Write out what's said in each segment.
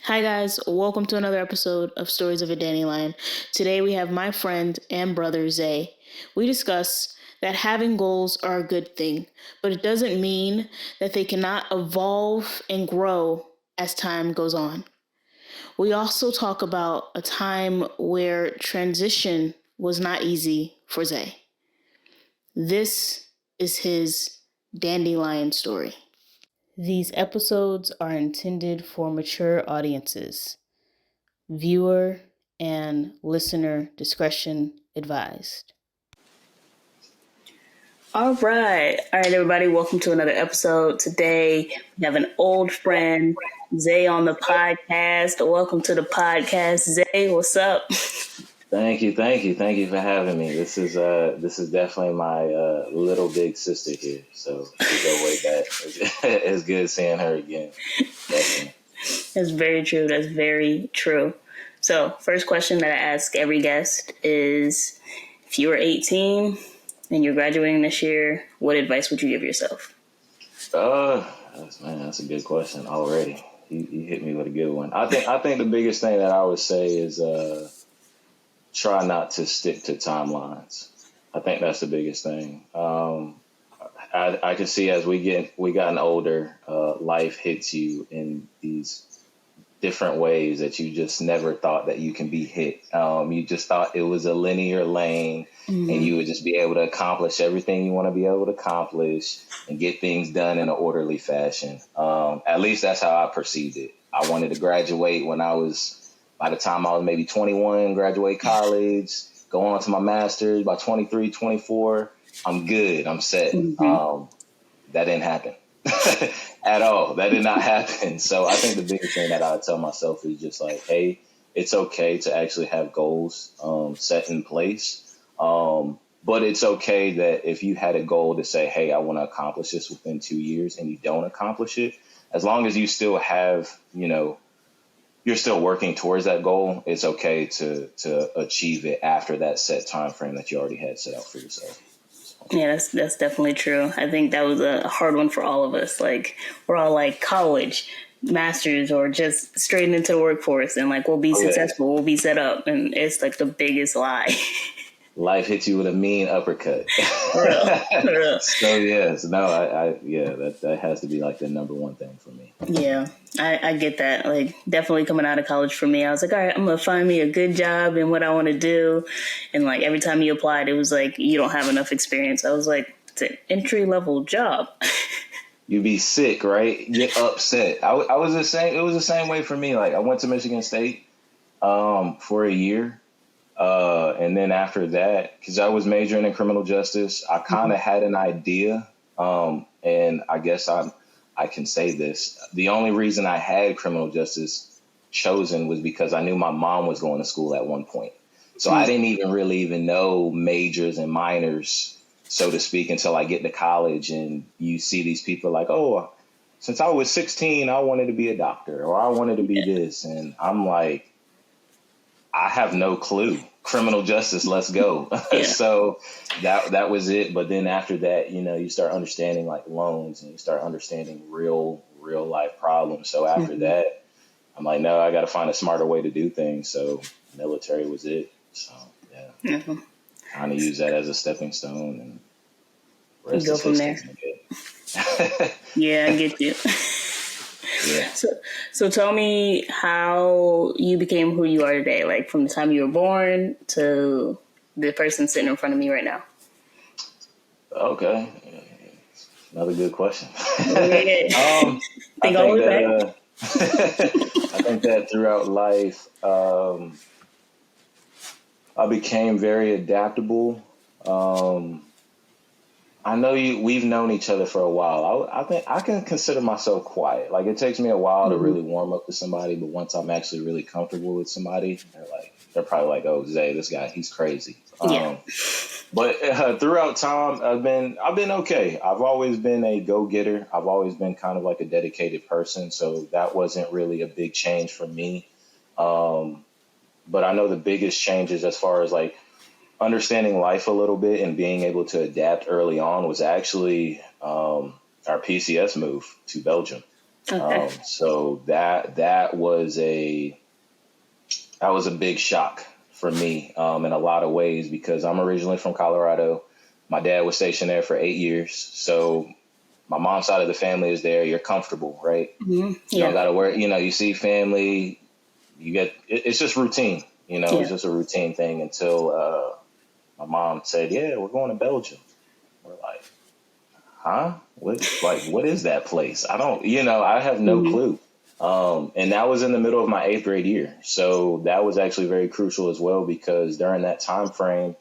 Hi, guys. Welcome to another episode of Stories of a Dandelion. Today we have my friend and brother, Zay. We discuss that having goals are a good thing, but it doesn't mean that they cannot evolve and grow as time goes on. We also talk about a time where transition was not easy for Zay. This is his dandelion story. These episodes are intended for mature audiences. Viewer and listener discretion advised. All right, everybody. Welcome to another episode. Today we have an old friend, Zay, on the podcast. Welcome to the podcast, Zay. What's up? Thank you for having me. This is definitely my little big sister here. So we go way back. It's good seeing her again. Definitely. That's very true. That's very true. So, first question that I ask every guest is: if you were 18 and you're graduating this year, what advice would you give yourself? That's a good question already. You hit me with a good one. I think the biggest thing that I would say is try not to stick to timelines. I think that's the biggest thing. I can see as we gotten older, life hits you in these different ways that you just never thought that you can be hit. You just thought it was a linear lane, and you would just be able to accomplish everything you want to be able to accomplish and get things done in an orderly fashion. At least that's how I perceived it. I wanted to graduate by the time I was maybe 21, graduate college, go on to my master's by 23, 24. I'm good. I'm set. That didn't happen at all. That did not happen. So I think the biggest thing that I would tell myself is just like, hey, it's okay to actually have goals set in place. But it's okay that if you had a goal to say, hey, I want to accomplish this within 2 years and you don't accomplish it, as long as you still have, you're still working towards that goal, it's okay to achieve it after that set time frame that you already had set out for yourself. Yeah, that's definitely true. I think that was a hard one for all of us. Like, we're all like college, masters, or just straight into the workforce, and like we'll be successful, we'll be set up, and it's like the biggest lie. Life hits you with a mean uppercut. For real, for real. So yes, no, that has to be like the number one thing for me. Yeah, I get that. Like, definitely coming out of college for me, I was like, all right, I'm gonna find me a good job and what I want to do. And like every time you applied, it was like you don't have enough experience. I was like, it's an entry level job. You be sick, right? Get upset. I was the same. It was the same way for me. Like I went to Michigan State for a year. And then after that, because I was majoring in criminal justice, I kind of had an idea. And I guess I can say this. The only reason I had criminal justice chosen was because I knew my mom was going to school at one point. So I didn't even know majors and minors, so to speak, until I get to college and you see these people like, oh, since I was 16, I wanted to be a doctor or I wanted to be this. And I'm like, I have no clue. Criminal justice, let's go. Yeah. So that was it. But then after that, you start understanding like loans and you start understanding real life problems. So after that, I'm like, no, I got to find a smarter way to do things. So military was it. So yeah, kind of use that as a stepping stone and rest go from there. Yeah, I get you. Yeah. So tell me how you became who you are today, like from the time you were born to the person sitting in front of me right now. Okay. Another good question. I think that throughout life, I became very adaptable. I know we've known each other for a while. I think I can consider myself quiet. Like it takes me a while to really warm up to somebody, but once I'm actually really comfortable with somebody, they're probably like, oh, Zay, this guy, he's crazy. But throughout time, I've been okay. I've always been a go-getter. I've always been kind of like a dedicated person. So that wasn't really a big change for me. But I know the biggest changes as far as like understanding life a little bit and being able to adapt early on was actually our PCS move to Belgium. Okay. So that was a big shock for me in a lot of ways because I'm originally from Colorado. My dad was stationed there for 8 years. So my mom's side of the family is there. You're comfortable, right? You don't Yeah. got to worry. You see family. It's just routine. It's Yeah. just a routine thing until my mom said, "Yeah, we're going to Belgium." We're like, "Huh? What is that place?" I have no Hmm. clue. And that was in the middle of my eighth grade year. So that was actually very crucial as well because during that time frame,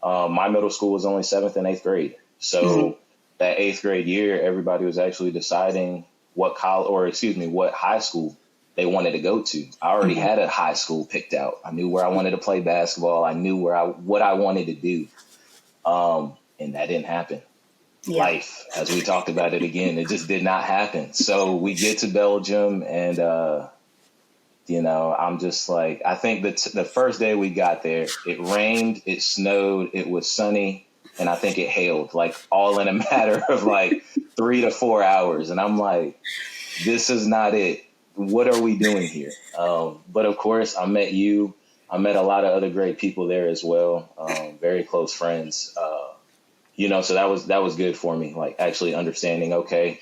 my middle school was only seventh and eighth grade. Hmm. So that eighth grade year, everybody was actually deciding what high school they wanted to go to. I already Hmm. had a high school picked out. I knew where I wanted to play basketball. I knew what I wanted to do. And that didn't happen. Yeah. Life, as we talked about it again, it just did not happen. So we get to Belgium and, I'm just like, I think the first day we got there, it rained, it snowed, it was sunny, and I think it hailed like all in a matter of like 3 to 4 hours. And I'm like, this is not it. What are we doing here? But of course, I met you. I met a lot of other great people there as well. Very close friends. So that was good for me. Like actually understanding, okay,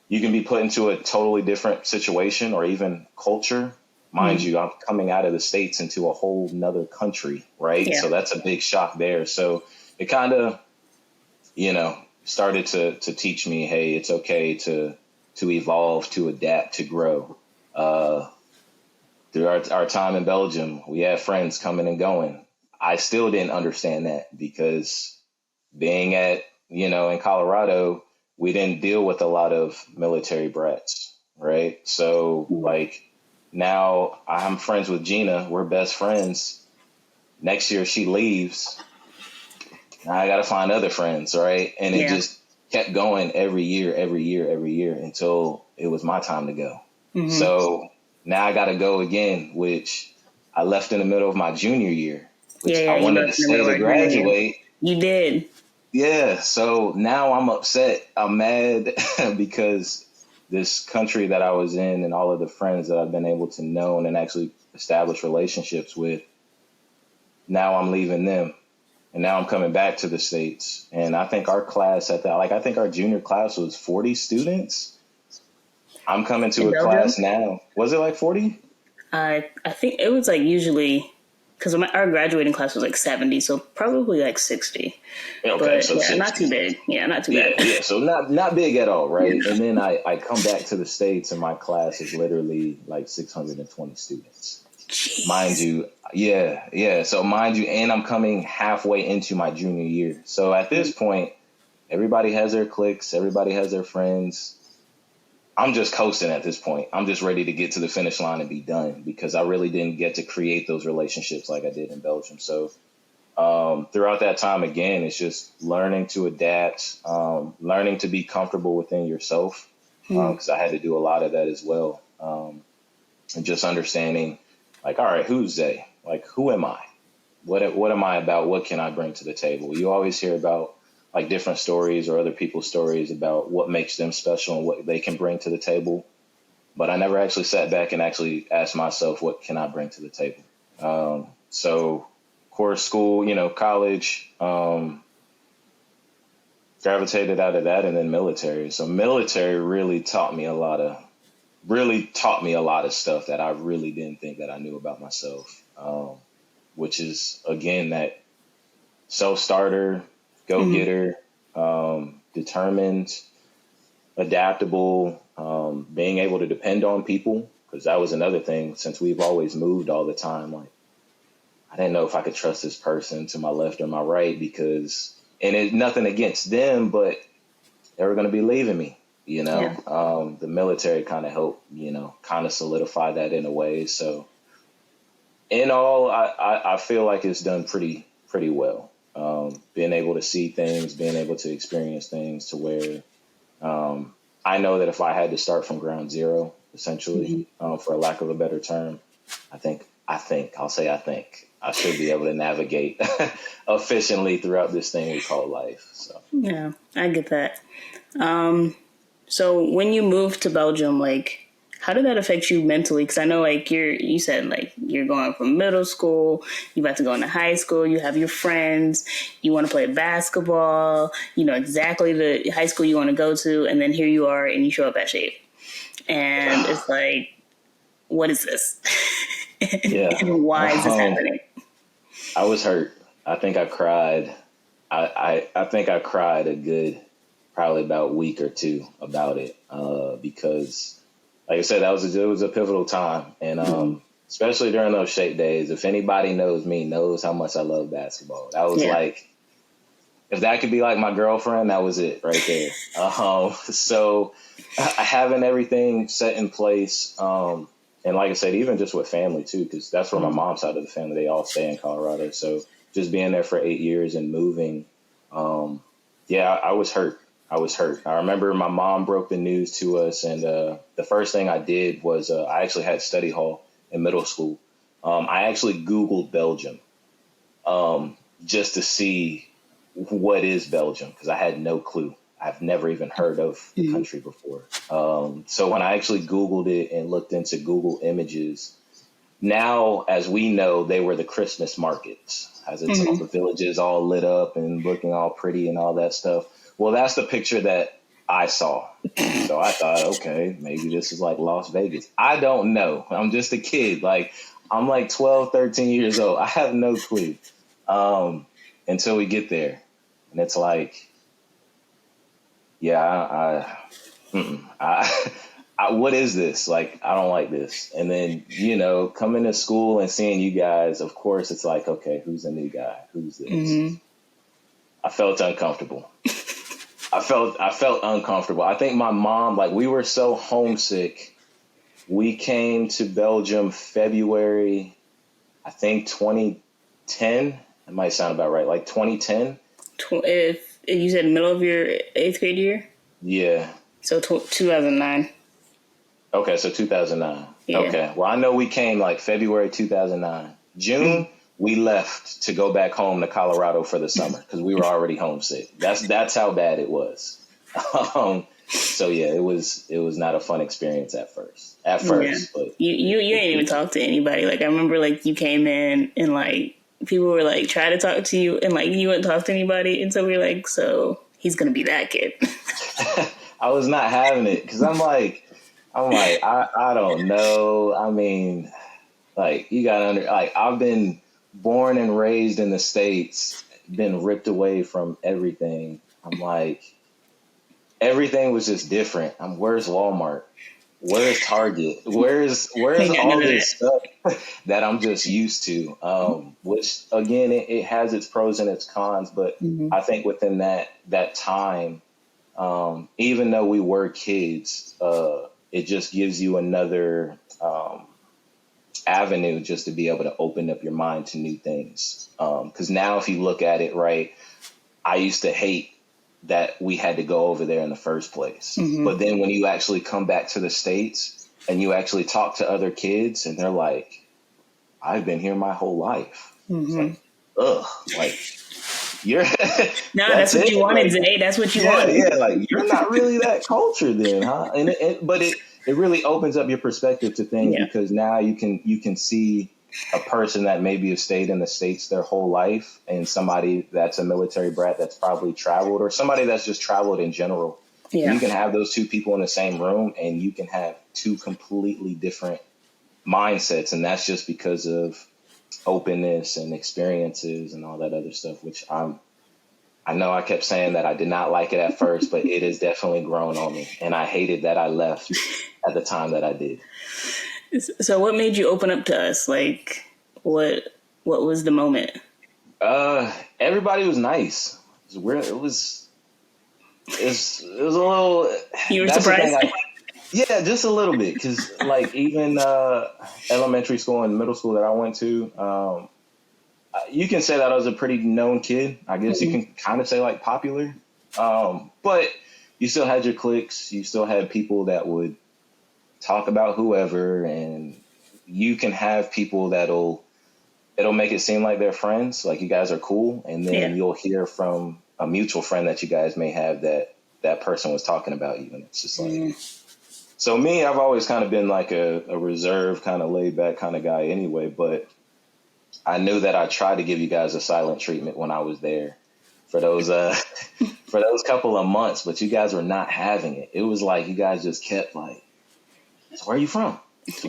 you can be put into a totally different situation or even culture. Mind Hmm. you, I'm coming out of the States into a whole nother country, right? Yeah. So that's a big shock there. So it kind of, started to teach me, hey, it's okay to evolve, to adapt, to grow. Uh, Through our time in Belgium, we had friends coming and going. I still didn't understand that because being in Colorado, we didn't deal with a lot of military brats, right? So like now I'm friends with Gina. We're best friends. Next year she leaves. Now I got to find other friends, right? And it Yeah. just kept going every year, every year, every year until it was my time to go. Hmm. So now I got to go again, which I left in the middle of my junior year, Yeah. which I Yeah. You wanted to left in the stay middle to of our junior year. graduate. You did. Yeah, so now I'm upset. I'm mad because this country that I was in and all of the friends that I've been able to know and actually establish relationships with, now I'm leaving them. And now I'm coming back to the States. And I think our class I think our junior class was 40 students. I'm coming to In a Belgium. class now. Was it like 40? I think it was like usually because our graduating class was like 70, so probably like 60. Okay, But so yeah, not 60. too big. Yeah, not too bad. Yeah, yeah. So not big at all, right? And then I come back to the States and my class is literally like 620 students. Mind Jeez. you, yeah, yeah. So mind you, and I'm coming halfway into my junior year. So at this point, everybody has their cliques, everybody has their friends. I'm just coasting at this point. I'm just ready to get to the finish line and be done because I really didn't get to create those relationships like I did in Belgium. So throughout that time, again, it's just learning to adapt, learning to be comfortable within yourself, Hmm. because I had to do a lot of that as well. And just understanding, like, all right, who's they? Like, who am I? What am I about? What can I bring to the table? You always hear about like different stories or other people's stories about what makes them special and what they can bring to the table. But I never actually sat back and actually asked myself, what can I bring to the table? So, course, school, college, gravitated out of that, and then military. So, military really taught me a lot of stuff that I really didn't think that I knew about myself. Which is again that self starter, go Hmm. getter, determined, adaptable, being able to depend on people. Because that was another thing since we've always moved all the time. Like, I didn't know if I could trust this person to my left or my right and it's nothing against them, but they were going to be leaving me. Yeah. The military kind of helped, kind of solidify that in a way. So, in all, I feel like it's done pretty well. Being able to see things, being able to experience things to where I know that if I had to start from ground zero, essentially, Hmm. for a lack of a better term, I think I should be able to navigate efficiently throughout this thing we call life. So Yeah, I get that. So when you moved to Belgium, like, how did that affect you mentally? Because I know, like, you said like you're going from middle school, you about to go into high school, you have your friends, you want to play basketball, you know exactly the high school you want to go to, and then here you are and you show up at Shape, and it's like, what is this? Yeah. And why is this happening? I was hurt. I think I cried. I think I cried a good probably about week or two about it because, like I said, it was a pivotal time, and especially during those Shape days. If anybody knows me, knows how much I love basketball. That was Yeah. like, if that could be like my girlfriend, that was it right there. So having everything set in place, and like I said, even just with family too, because that's where my mom's side of the family, they all stay in Colorado. So just being there for 8 years and moving, yeah, I was hurt. I was hurt. I remember my mom broke the news to us, and the first thing I did was I actually had study hall in middle school. I actually Googled Belgium just to see what is Belgium, because I had no clue. I've never even heard of the country before. So when I actually Googled it and looked into Google Images, now as we know, they were the Christmas markets, as it's all the villages all lit up and looking all pretty and all that stuff. Well, that's the picture that I saw. So I thought, okay, maybe this is like Las Vegas. I don't know. I'm just a kid. Like, I'm like 12, 13 years old. I have no clue until we get there. And it's like, yeah, what is this? Like, I don't like this. And then, coming to school and seeing you guys, of course, it's like, okay, who's the new guy? Who's this? I felt uncomfortable. I felt uncomfortable. I think my mom, like, we were so homesick. We came to Belgium February, I think 2010. It might sound about right. Like 2010. If you said middle of your eighth grade year, Yeah. so 2009. Okay, so 2009. Yeah. Okay, well, I know we came like February 2009. June, we left to go back home to Colorado for the summer because we were already homesick. That's how bad it was. So yeah, it was not a fun experience at first. But you ain't even talk to anybody. Like, I remember, like, you came in and like people were like trying to talk to you and like you wouldn't talk to anybody, and so we were like, so he's gonna be that kid. I was not having it because I don't know. I mean, like, you got under, like, I've been born and raised in the States, been ripped away from everything. I'm like, everything was just different. Where's Walmart? Where's Target? Where's all this stuff that I'm just used to? Which again, it has its pros and its cons, but I think within that time, even though we were kids, it just gives you another avenue just to be able to open up your mind to new things. Because now, if you look at it, right, I used to hate that we had to go over there in the first place. But then when you actually come back to the States and you actually talk to other kids and they're like, I've been here my whole life. It's like, ugh, like, you're That's what you wanted, like, Zay. That's what you wanted. yeah, like, you're not really that cultured then, huh? But it really opens up your perspective to things because now you can see a person that maybe has stayed in the States their whole life and somebody that's a military brat that's probably traveled, or somebody that's just traveled in general. Yeah. You can have those two people in the same room and you can have two completely different mindsets. And that's just because of openness and experiences and all that other stuff, which I know I kept saying that I did not like it at first, but it has definitely grown on me. And I hated that I left at the time that I did. So what made you open up to us? Like, what was the moment? Everybody was nice. It was a little. You were surprised? Yeah, just a little bit. Because, like, even elementary school and middle school that I went to, you can say that I was a pretty known kid. I guess you can kind of say, like, popular. But you still had your cliques. You still had people that would talk about whoever, and you can have people it'll make it seem like they're friends, like you guys are cool, and then you'll hear from a mutual friend that you guys may have that that person was talking about you. And it's just like, so me, I've always kind of been like a reserved, kind of laid back kind of guy anyway, but I knew that I tried to give you guys a silent treatment when I was there for those, for those couple of months, but you guys were not having it. It was like, you guys just kept like, so where are you from? So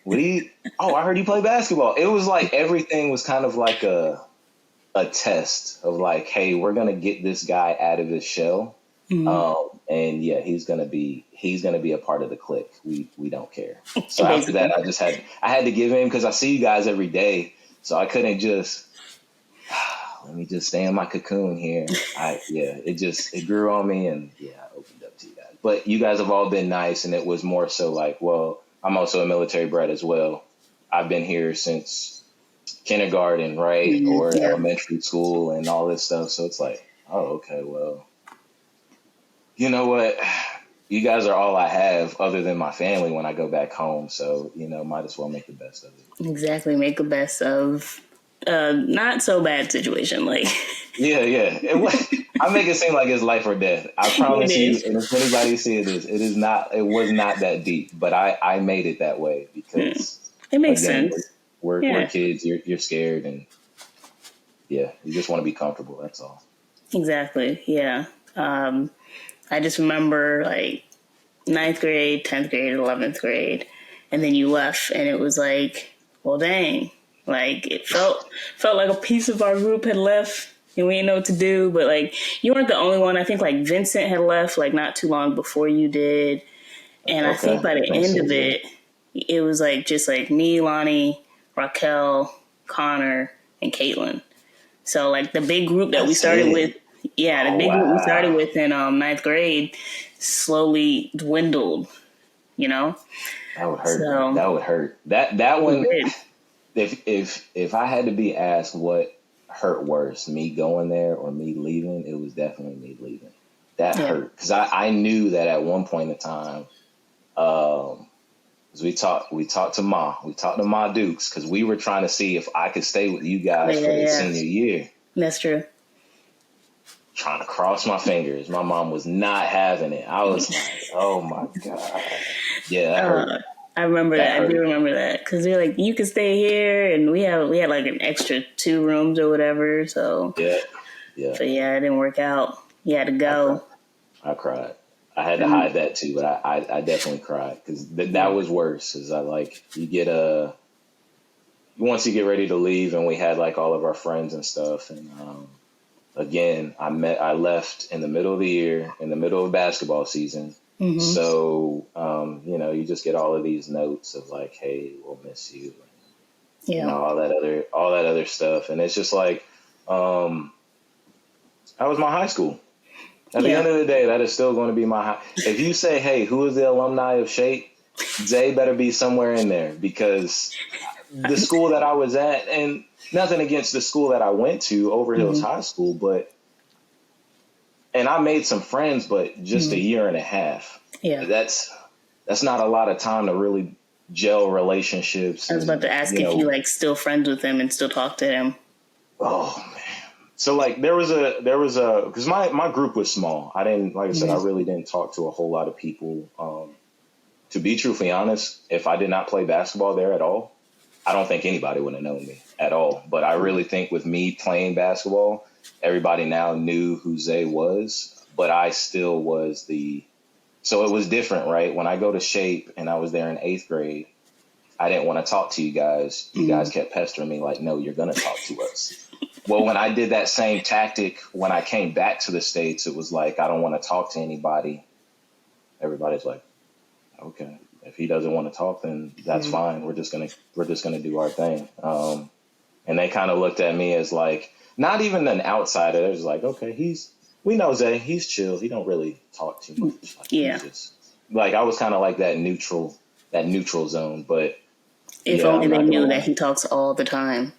what do you do? Oh, I heard you play basketball. It was like, everything was kind of like a test of like, hey, we're going to get this guy out of his shell. And yeah, he's gonna be a part of the clique. We don't care. So after that, I had to give in because I see you guys every day, so I couldn't just let me just stay in my cocoon here. It grew on me, and yeah, I opened up to you guys. But you guys have all been nice, and it was more so like, well, I'm also a military brat as well. I've been here since kindergarten, right, or elementary school, and all this stuff. So it's like, oh, okay, well. You know what? You guys are all I have other than my family when I go back home. So, might as well make the best of it. Exactly. Make the best of not so bad situation. Like, yeah. I make it seem like it's life or death. I promise you. And if anybody sees this, it was not that deep, but I made it that way because it makes sense. We're kids. You're scared. And yeah, you just want to be comfortable. That's all. Exactly. Yeah. I just remember like 9th grade, 10th grade, 11th grade, and then you left, and it was like, well, dang, like it felt like a piece of our group had left, and we didn't know what to do. But like, you weren't the only one. I think like Vincent had left like not too long before you did, and I think by the end of it, it was like just like me, Lonnie, Raquel, Connor, and Caitlin. So like the big group that we started with. Yeah, the big group we started with in 9th grade slowly dwindled, That would hurt. So, that would hurt. That one, if I had to be asked what hurt worse, me going there or me leaving, it was definitely me leaving. That hurt. Because I knew that at one point in time, we talked to Ma Dukes, because we were trying to see if I could stay with you guys for the senior year. That's true. Trying to cross my fingers. My mom was not having it. I was like, oh my God. Yeah, that hurt. I remember that. I do remember that. Because they're like, you can stay here. And we had like an extra 2 rooms or whatever. So yeah. But yeah, it didn't work out. You had to go. I cried. I had to hide that too, but I definitely cried. Because that was worse. Because once you get ready to leave, and we had like all of our friends and stuff, and again, I left in the middle of the year, in the middle of basketball season. So, you just get all of these notes of like, hey, we'll miss you. And, all that other stuff. And it's just like, that was my high school. At the end of the day, that is still going to be my high. If you say, hey, who is the alumni of Shape? Zay better be somewhere in there, because the school that I was at, and nothing against the school that I went to, Overhills High School, and I made some friends, but just a year and a half. Yeah. That's not a lot of time to really gel relationships. I was about to ask if you like still friends with him and still talk to him. Oh man. So like there was a because my group was small. I didn't, like I said, I really didn't talk to a whole lot of people. To be truthfully honest, if I did not play basketball there at all, I don't think anybody would have known me at all. But I really think with me playing basketball, everybody now knew who Zay was, but I still was so it was different, right? When I go to Shape and I was there in 8th grade, I didn't want to talk to you guys. You guys kept pestering me like, no, you're going to talk to us. Well, when I did that same tactic, when I came back to the States, it was like, I don't want to talk to anybody. Everybody's like, okay, if he doesn't want to talk, then that's fine. We're just gonna do our thing. And they kind of looked at me as like, not even an outsider. They're just like, okay, we know Zay, he's chill. He don't really talk too much. Like, I was kind of like that neutral zone. But if only they knew that he talks all the time.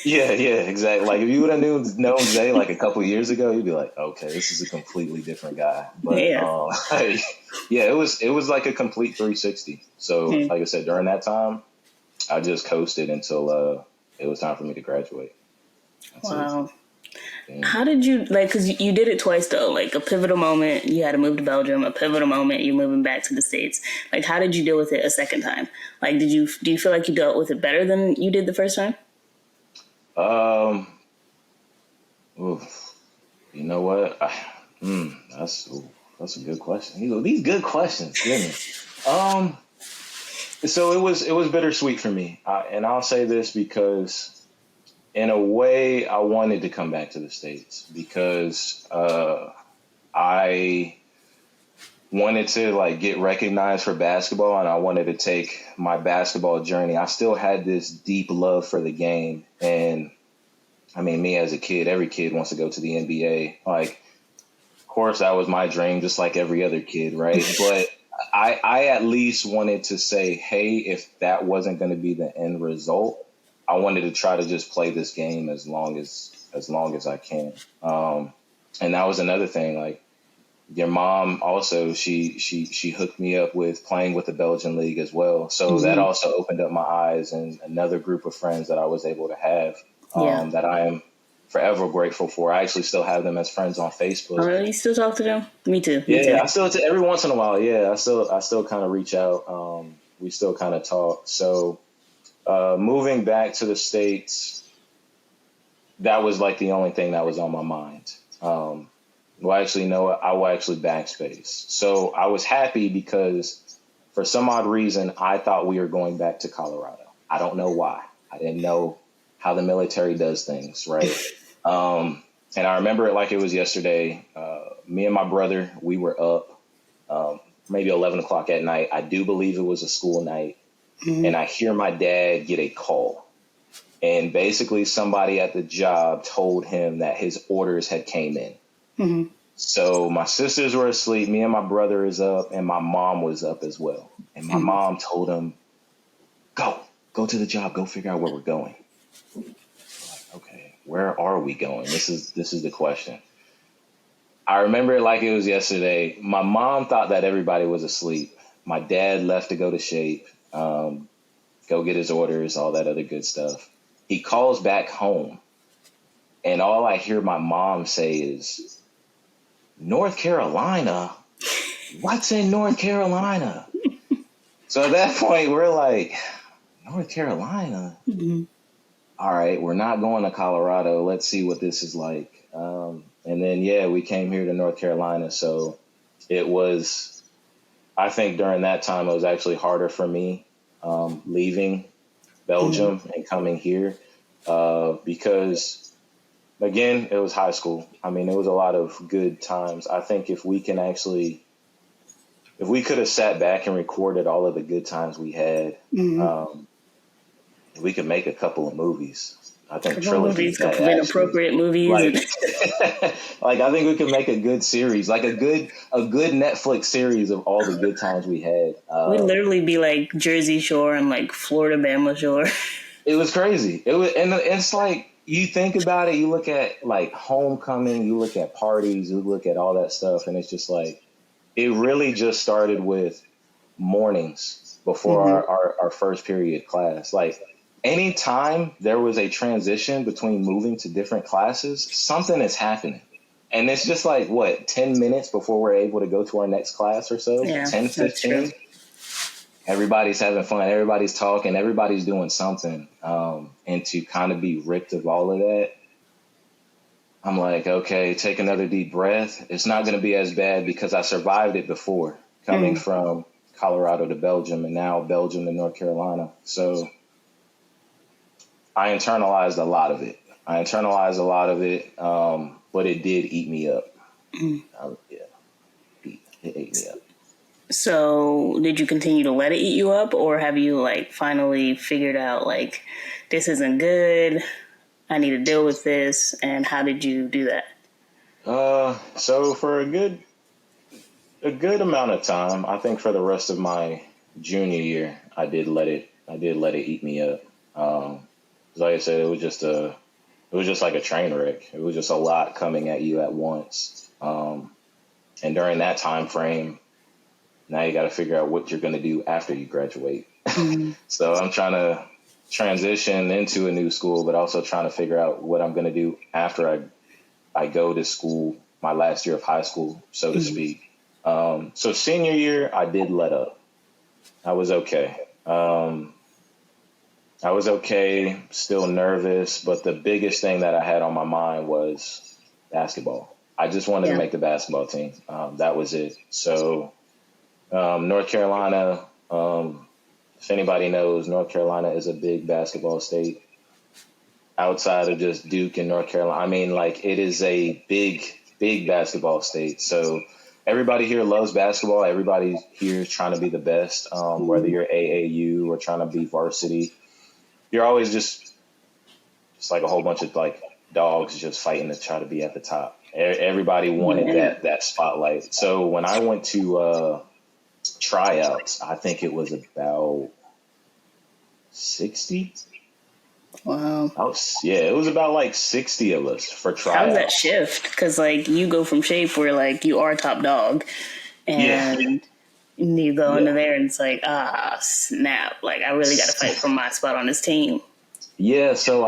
Yeah, exactly. Like if you would have known Zay like a couple of years ago, you'd be like, okay, this is a completely different guy. But it was like a complete 360. So like I said, during that time, I just coasted until it was time for me to graduate. Wow. And, How did you, like, because you did it twice, though, like a pivotal moment, you had to move to Belgium, a pivotal moment, you're moving back to the States. Like, how did you deal with it a second time? Like, do you feel like you dealt with it better than you did the first time? um, oof, you know what? That's a good question. These good questions, goodness. So it was bittersweet for me, and I'll say this because in a way I wanted to come back to the States because I wanted to like get recognized for basketball and I wanted to take my basketball journey. I still had this deep love for the game. And I mean, me as a kid, every kid wants to go to the NBA. Like, of course, that was my dream, just like every other kid, right? But I at least wanted to say, hey, if that wasn't going to be the end result, I wanted to try to just play this game as long as I can. And that was another thing. Like, your mom also she hooked me up with playing with the Belgian league as well. So that Mm-hmm. also opened up my eyes and another group of friends that I was able to have Yeah. that I am forever grateful for. I actually still have them as friends on Oh, Facebook. really? You still talk to them? Me too. Me too. Yeah, I still every once in a while. Yeah, I still kind of reach out. We still kind of talk. So moving back to the States, that was like the only thing that was on my mind. Well, actually, no, I will actually backspace. So I was happy because for some odd reason, I thought we were going back to Colorado. I don't know why. I didn't know how the military does things, right? And I remember it like it was yesterday. Me and my brother, we were up maybe 11 o'clock at night. I do believe it was a school night. Mm-hmm. And I hear my dad get a call. And basically somebody at the job told him that his orders had came in. Mm-hmm. So my sisters were asleep. Me and my brother is up, and my mom was up as well. And my Mm-hmm. mom told him, go to the job, go figure out where we're going. We're like, okay, where are we going? This is the question. I remember it like it was yesterday. My mom thought that everybody was asleep. My dad left to go to shape, go get his orders, all that other good stuff. He calls back home, and all I hear my mom say is, North Carolina? What's in North Carolina? So at that point, we're like, North Carolina? Mm-hmm. All right, we're not going to Colorado. Let's see what this is like. And then, yeah, we came here to North Carolina. So it was, I think during that time, it was actually harder for me leaving Mm-hmm. Belgium and coming here because, again, it was high school. I mean, it was a lot of good times. I think if we could have sat back and recorded all of the good times we had, Mm-hmm. um, we could make a couple of movies. I think Couple of trilogies movies, couple of actually. inappropriate movies, Like, and like I think we could make a good series, like a good Netflix series of all the good times we had. we'd literally be like Jersey Shore and like Florida Bama Shore. It was crazy. It was, and it's like you think about it. You look at like homecoming, you look at parties, you look at all that stuff, and it's just like it really just started with mornings before Mm-hmm. our first period class. Like anytime there was a transition between moving to different classes, something is happening. And it's just like, what, 10 minutes before we're able to go to our next class or so? Yeah, 10, that's true. 15. Everybody's having fun. Everybody's talking. Everybody's doing something. And to kind of be ripped of all of that, I'm like, okay, take another deep breath. It's not going to be as bad because I survived it before coming Mm. from Colorado to Belgium and now Belgium to North Carolina. So I internalized a lot of it. But it did eat me up. Mm. Yeah, it ate me up. So, did you continue to let it eat you up, or have you like finally figured out like this isn't good? I need to deal with this, and how did you do that? So for a good amount of time, I think for the rest of my junior year, I did let it eat me up. Like I said, it was just like a train wreck. It was just a lot coming at you at once. And during that time frame, now you got to figure out what you're going to do after you graduate. Mm. So I'm trying to transition into a new school, but also trying to figure out what I'm going to do after I I go to school, my last year of high school, so to speak. So senior year, I did let up. I was okay. I was okay, still nervous, but the biggest thing that I had on my mind was basketball. I just wanted to Yeah. make the basketball team. That was it. So North Carolina, if anybody knows, North Carolina is a big basketball state outside of just Duke and North Carolina. I mean, like it is a big, big basketball state. So everybody here loves basketball. Everybody here is trying to be the best, whether you're AAU or trying to be varsity. You're always just like a whole bunch of like dogs just fighting to try to be at the top. Everybody wanted Yeah. that spotlight. So when I went to tryouts, I think it was about 60. Wow. Yeah, it was about like 60 of us for How's that tryouts. shift? Because like you go from shape where like you are top dog, Yeah, and you go into yeah, there and it's like snap! Like I really got to fight for my spot on this team. yeah. So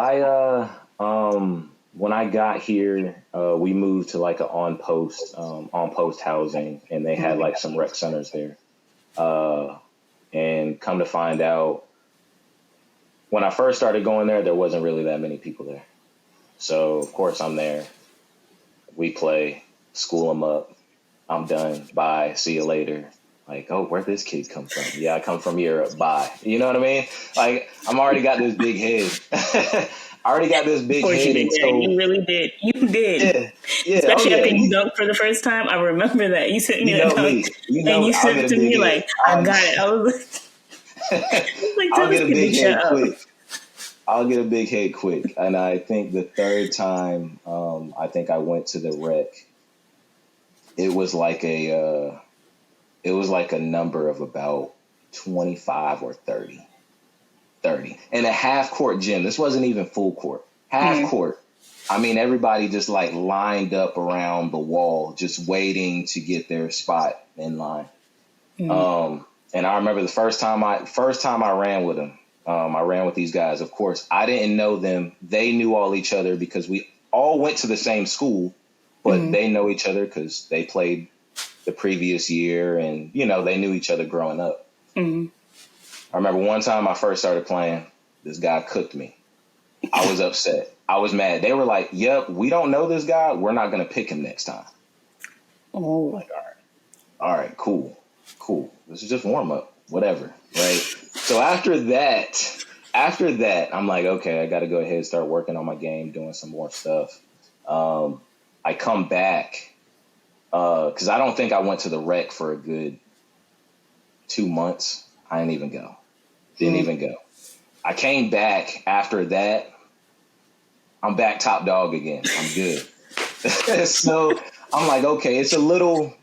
when I got here, we moved to like an on post housing, and they had like some rec centers there. And come to find out, when I first started going there wasn't really that many people there. So of course I'm there. We play, school them up. I'm done. Bye. See you later. Like, oh, where'd this kid come from? Yeah, I come from Europe. Bye. You know what I mean? Like, I'm already got this big head. I already got this Of big course you head, did, and Derek. so You really did. You did. yeah, yeah. Oh Especially yeah. after you dunked for the first time. I remember that. You sent me You that know dunk me. You and know you I'll sent get it a to big me head. like, I got it. I was like, tell I'll this get a kid to big shut head up. quick. I'll get a big head quick. And I think the third time, I think I went to the rec. It was like a number of about 25 or 30. 30 in a half court gym. This wasn't even full court, half court. I mean, everybody just like lined up around the wall, just waiting to get their spot in line. And I remember the first time I ran with them. I ran with these guys. Of course, I didn't know them. They knew all each other because we all went to the same school, but they know each other because they played the previous year, and they knew each other growing up. I remember one time I first started playing, this guy cooked me. I was upset. I was mad. They were like, yep, we don't know this guy. We're not going to pick him next time. Oh. Like, all right, cool. This is just warm up, whatever. Right. So after that, I'm like, okay, I got to go ahead and start working on my game, doing some more stuff. I come back because I don't think I went to the rec for a good 2 months. I didn't even go. I came back after that. I'm back top dog again. I'm good. So I'm like, okay, it's a little.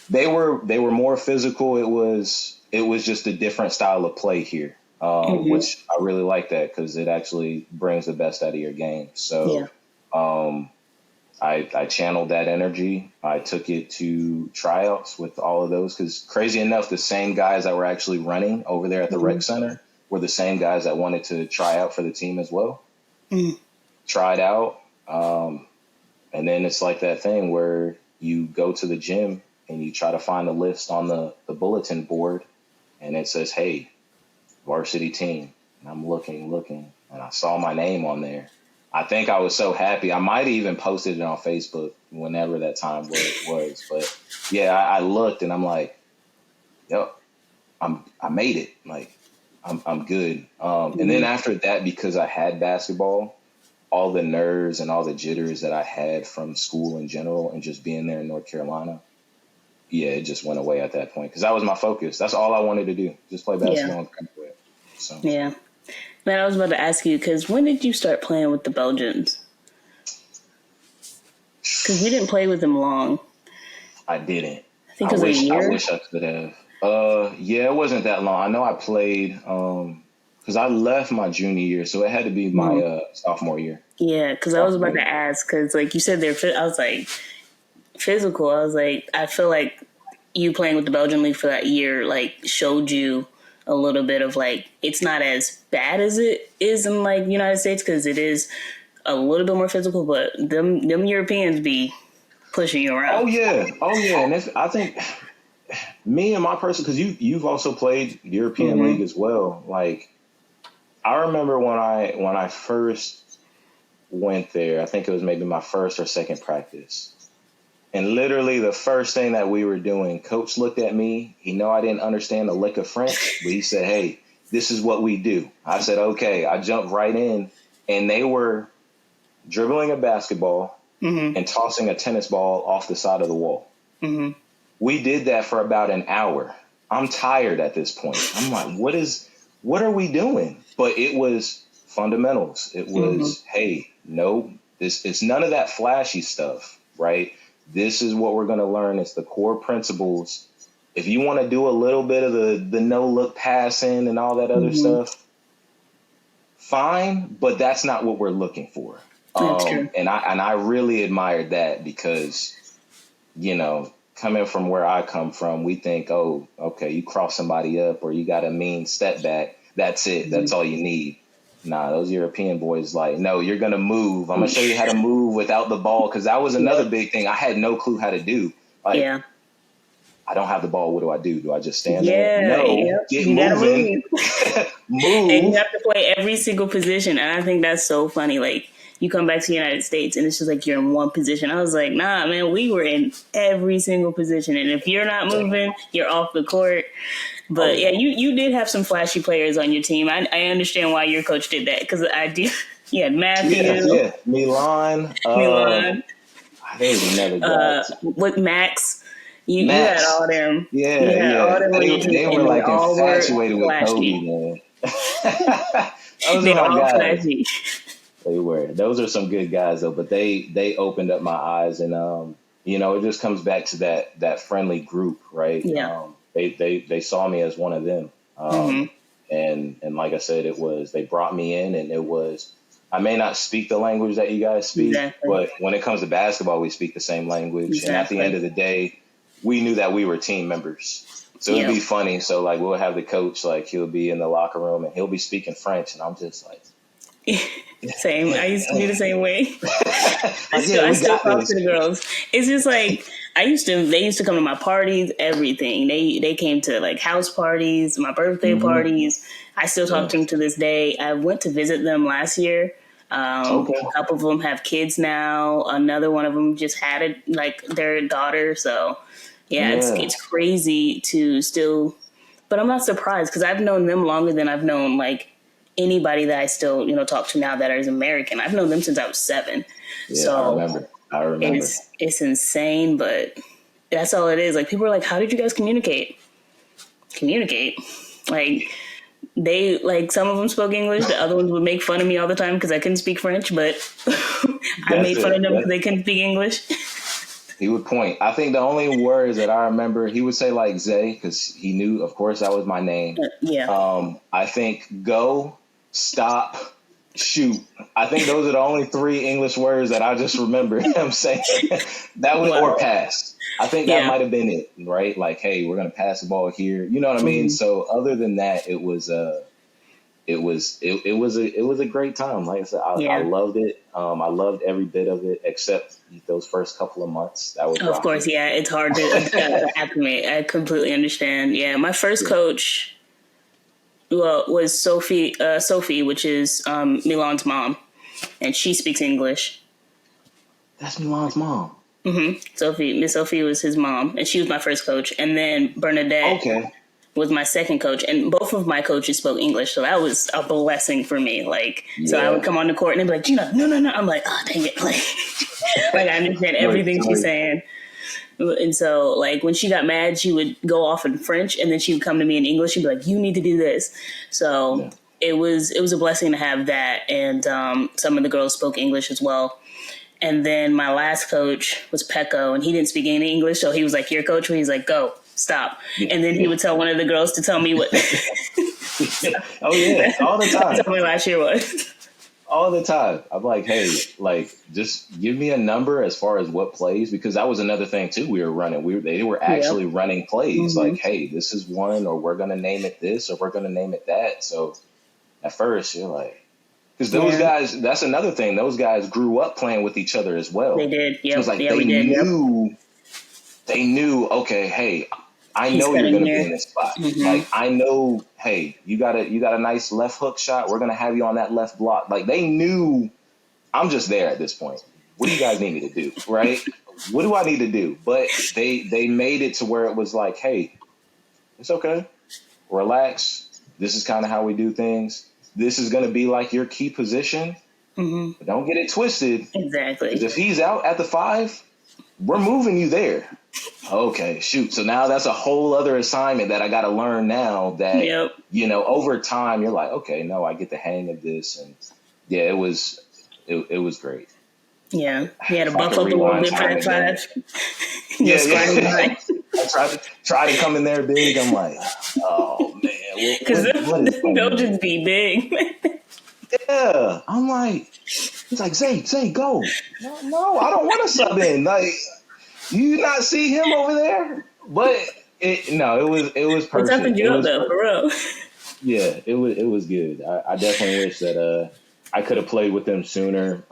They were more physical. It was just a different style of play here, which I really like that because it actually brings the best out of your game. So I channeled that energy. I took it to tryouts with all of those because crazy enough, the same guys that were actually running over there at the rec center were the same guys that wanted to try out for the team as well. Tried out. And then it's like that thing where you go to the gym and you try to find a list on the bulletin board and it says, hey, varsity team. And I'm looking, and I saw my name on there. I think I was so happy. I might have even posted it on Facebook whenever that time was. But yeah, I looked and I'm like, yep, I made it. Like I'm good. And then after that, because I had basketball, all the nerves and all the jitters that I had from school in general and just being there in North Carolina, yeah, it just went away at that point because that was my focus. That's all I wanted to do, just play basketball and graduate. So Yeah. Man, I was about to ask you because when did you start playing with the Belgians? Because you didn't play with them long. I didn't. I think it was a I year. wish I could have. Yeah, it wasn't that long. I know I played because I left my junior year, so it had to be my sophomore year. Yeah, because I was about to ask because like you said I was like physical. I was like I feel like you playing with the Belgian league for that year like showed you a little bit of like it's not as bad as it is in like United States because it is a little bit more physical, but them Europeans be pushing you around. Oh yeah, and I think me and my person, because you've also played European League as well. Like I remember when I first went there, I think it was maybe my first or second practice. And literally the first thing that we were doing, coach looked at me. He know I didn't understand a lick of French, but he said, "Hey, this is what we do." I said, "Okay." I jumped right in, and they were dribbling a basketball and tossing a tennis ball off the side of the wall. We did that for about an hour. I'm tired at this point. I'm like, what are we doing? But it was fundamentals. It was, hey, no, it's none of that flashy stuff, right? This is what we're going to learn. It's the core principles. If you want to do a little bit of the no look passing and all that other stuff, fine, but that's not what we're looking for. That's true. And I really admired that because, coming from where I come from, we think, oh, okay, you cross somebody up or you got a mean step back. That's it. That's all you need. Nah, those European boys like, no, you're going to move. I'm going to show you how to move without the ball, because that was another big thing. I had no clue how to do. Like, I don't have the ball. What do I do? Do I just stand there? No, get moving. Move. And you have to play every single position. And I think that's so funny. Like, you come back to the United States and it's just like you're in one position. I was like, nah, man, we were in every single position. And if you're not moving, you're off the court. But you did have some flashy players on your team. I understand why your coach did that, because I did. You had Matthew. Yeah. Milan. There's another guy. With Max. You had all them. Yeah. All them they were like infatuated with Kobe, man. Those they are my all guys. flashy. They were. Those are some good guys, though. But they opened up my eyes, and it just comes back to that friendly group, right? Yeah. They saw me as one of them, and like I said, they brought me in, and it was. I may not speak the language that you guys speak, but when it comes to basketball, we speak the same language. And at the end of the day, we knew that we were team members. So it'd be funny. So like we'll have the coach, like he'll be in the locker room and he'll be speaking French, and I'm just like, same. I used to be the same way. I still talk to the girls. It's just like they used to come to my parties, everything. They came to like house parties, my birthday parties. I still talk to them to this day. I went to visit them last year. A couple of them have kids now. Another one of them just had their daughter. So it's crazy to still, but I'm not surprised because I've known them longer than I've known like anybody that I still, talk to now that is American. I've known them since I was 7. Yeah, so I remember. It's insane, but that's all it is. Like people are like, how did you guys communicate? Like they, like some of them spoke English. The other ones would make fun of me all the time because I couldn't speak French, but I made fun of them because they couldn't speak English. He would point. I think the only words that I remember, he would say like Zay, because he knew, of course, that was my name. I think go, stop, shoot. I think those are the only 3 English words that I just remember him saying. That was or pass. I think that might have been it, right? Like, hey, we're gonna pass the ball here. You know what I mean? So other than that, it was a great time. Like I said, I loved it. I loved every bit of it except those first couple of months. That was of course, it's hard to acclimate. I completely understand. Yeah, my first coach was Sophie, which is Milan's mom, and she speaks English. That's Milan's mom. Miss Sophie was his mom, and she was my first coach. And then Bernadette was my second coach, and both of my coaches spoke English, so that was a blessing for me. So I would come on the court and they'd be like, Gina, no. I'm like, oh, dang it. Like I understand everything she's saying. And so, like, when she got mad, she would go off in French, and then she would come to me in English. She'd be like, you need to do this. So it was a blessing to have that, and some of the girls spoke English as well. And then my last coach was Pecco, and he didn't speak any English, so he was like, your coach, he's like, go, stop. And then he would tell one of the girls to tell me what. All the time. That's what my last year was. All the time. I'm like, hey, just give me a number as far as what plays, because that was another thing too we were running. They were actually running plays. Like, hey, this is one, or we're going to name it this, or we're going to name it that. So at first you're like, Because those guys, that's another thing. Those guys grew up playing with each other as They well. did. So it's Yep. like Yeah, we did. Yep. they knew, okay, hey, I He's know you're cutting going to be here. in this spot. Mm-hmm. Like, I know, hey, you got a nice left hook shot. We're going to have you on that left block. Like, they knew I'm just there at this point. What do you guys need me to do? Right? What do I need to do? But they made it to where it was like, hey, it's okay. Relax. This is kind of how we do things. This is going to be like your key position. Mm-hmm. But don't get it twisted. Exactly. Because if he's out at the 5, we're moving you there. Okay, shoot. So now that's a whole other assignment that I got to learn now that, over time you're like, okay, no, I get the hang of this. And yeah, it was great. Yeah. He had to If I buff could up a little rewind bit for time that again. 5. Yeah. I tried to come in there big. I'm like, oh man, Because what is going they'll on? just be big. Yeah. I'm like, he's like, Zay, go. No, I don't want to sub in. Like, you not see him over there? But it was It toughened perfect. It you up was though, for real. Yeah, it was good. I definitely wish that I could have played with them sooner.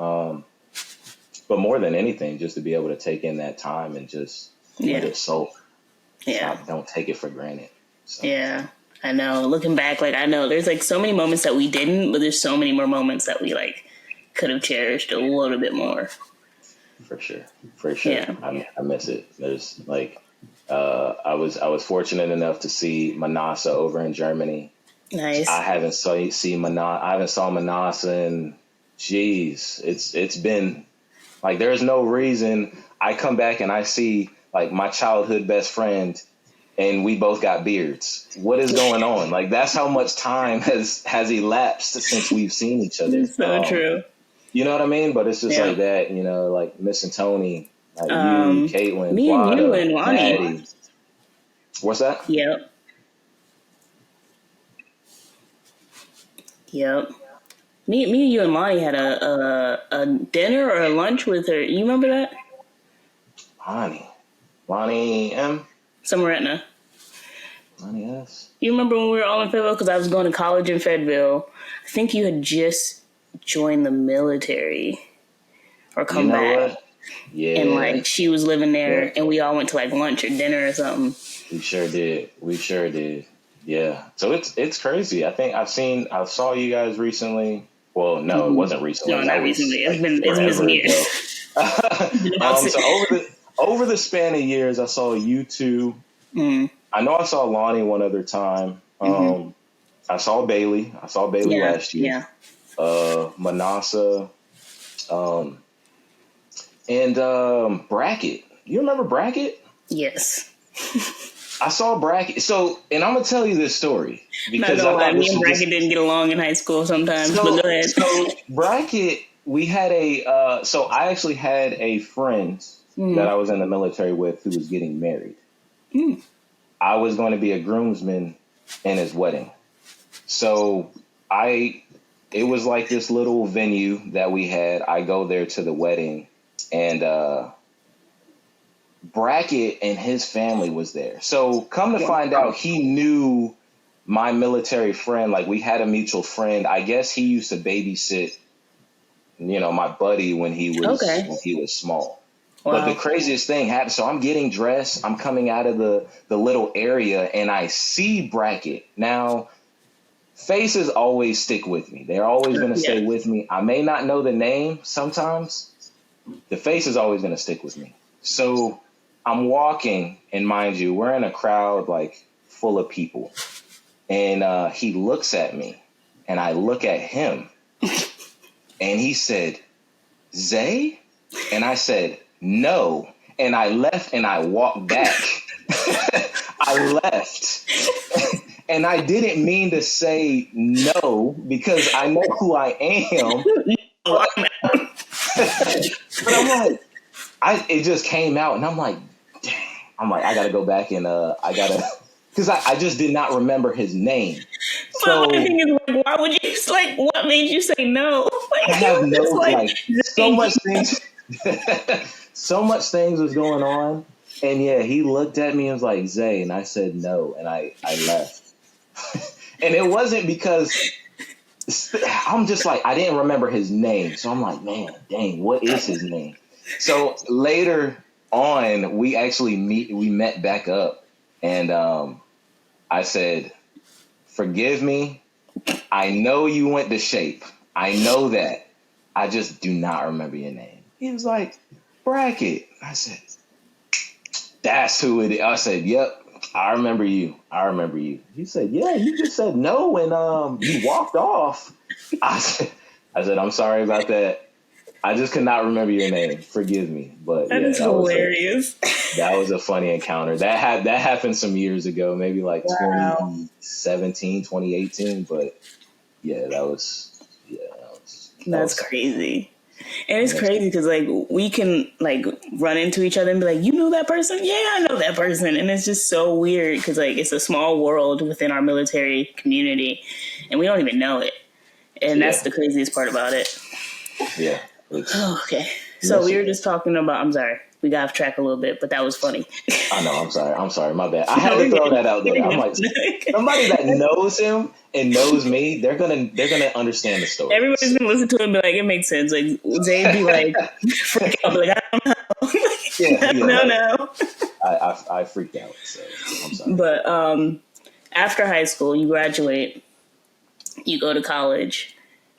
But more than anything, just to be able to take in that time and just let it soak. Yeah. Don't take it for granted. So. Yeah. I know. Looking back, like I know there's like so many moments that we didn't, but there's so many more moments that we like could have cherished a little bit more. For sure. Yeah. I miss it. There's like I was fortunate enough to see Manasa over in Germany. Nice. I haven't saw Manasa in it's been like there's no reason I come back and I see like my childhood best friend and we both got beards. What is going on? Like that's how much time has elapsed since we've seen each other. So true. You know what I mean? But it's just like that, like Miss and Tony, like you, Caitlin, me Wada, and you and Lonnie. Maddie. What's that? Yep. Me and you and Lonnie had a dinner or a lunch with her. You remember that? Lonnie M. Samaretna. Lonnie S. You remember when we were all in Fayetteville? Because I was going to college in Fayetteville. I think you had just joined the military or come back. What? Yeah. And like she was living there and we all went to like lunch or dinner or something. We sure did. Yeah. So it's crazy. I think I saw you guys recently. Well, no, it wasn't recently. No, not recently. It's been some years. So over the span of years, I saw you two. I know I saw Lonnie one other time. I saw Bailey. Last year. Yeah. Manasa. And Brackett. You remember Brackett? Yes. I saw Brackett. So, and I'm gonna tell you this story because me and Brackett didn't get along in high school sometimes. But go ahead. So Brackett, we had so I actually had a friend that I was in the military with who was getting married. I was going to be a groomsman in his wedding. So it was like this little venue that we had. I go there to the wedding and Brackett and his family was there. So come to find out, he knew my military friend. Like we had a mutual friend. I guess he used to babysit, my buddy when he was small. Wow. But the craziest thing happened. So I'm getting dressed. I'm coming out of the little area and I see Brackett. Now, faces always stick with me. They're always going to stay with me. I may not know the name sometimes. The face is always going to stick with me. So I'm walking, and mind you, we're in a crowd like full of people. And he looks at me, and I look at him, and he said, "Zay?" And I said, "No." And I left, and I walked back. I left. And I didn't mean to say no because I know who I am. But I'm like, it just came out, and I'm like, dang. I'm like, I gotta go back and because I just did not remember his name. So my thing is like, why would you what made you say no? I have no so much things. So much things was going on, and he looked at me and was like, "Zay," and I said no, and I left. And it wasn't because I'm just like, I didn't remember his name. So I'm like, man, dang, what is his name? So later on, we met back up, and I said, forgive me. I know you went to Shape. I know that. I just do not remember your name. He was like, Bracket. I said, that's who it is. I said, yep. I remember you. I remember you. He said, yeah, you just said no and you walked off. I said, I'm sorry about that. I just could not remember your name. Forgive me. But That yeah, is hilarious. that was a funny encounter. That happened some years ago, maybe like Wow. 2017, 2018. But yeah, that That's was something. crazy. And it's Yes. crazy because like we can like run into each other and be like, you know that person? Yeah, I know that person. And it's just so weird because like it's a small world within our military community and we don't even know it. And that's Yeah, the craziest part about it. yeah. It's Oh, okay. So miss we were it. just talking about, I'm sorry, we got off track a little bit, but that was funny. I know. I'm sorry. I'm sorry. My bad. I had No, to we're throw good. that out there. I'm like, somebody that knows him and knows me, they're gonna understand the story. Everybody's So. gonna listen to it and be like, it makes sense. Like Zay'd be like, freak out, be like, I don't Yeah, know. yeah. no, Like no. I freaked out. So I'm sorry. But after high school, you graduate, you go to college,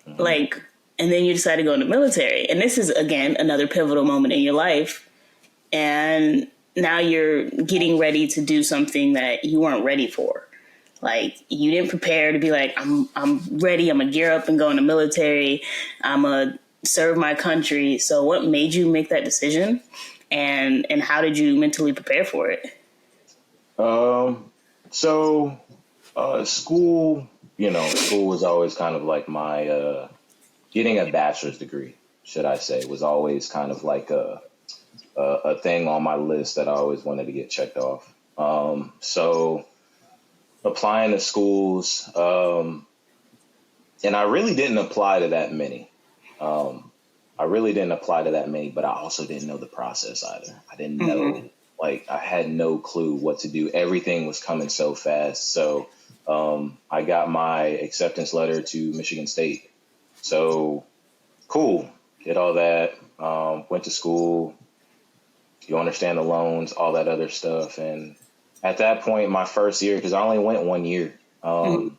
Hmm. like, and then you decide to go in the military. And this is again another pivotal moment in your life. And now you're getting ready to do something that you weren't ready for. Like you didn't prepare to be like, I'm ready, I'm gonna gear up and go in the military, I'm gonna serve my country. So what made you make that decision? And how did you mentally prepare for it? So school, school was always kind of like my getting a bachelor's degree, should I say, was always kind of like a thing on my list that I always wanted to get checked off. So applying to schools, and I really didn't apply to that many. Um, I really didn't apply to that many, but I also didn't know the process either. I didn't Mm-hmm. know, like, I had no clue what to do. Everything was coming so fast. So I got my acceptance letter to Michigan State. So cool, did all that, went to school, you understand the loans, all that other stuff. And at that point, my first year, because I only went 1 year, Mm-hmm.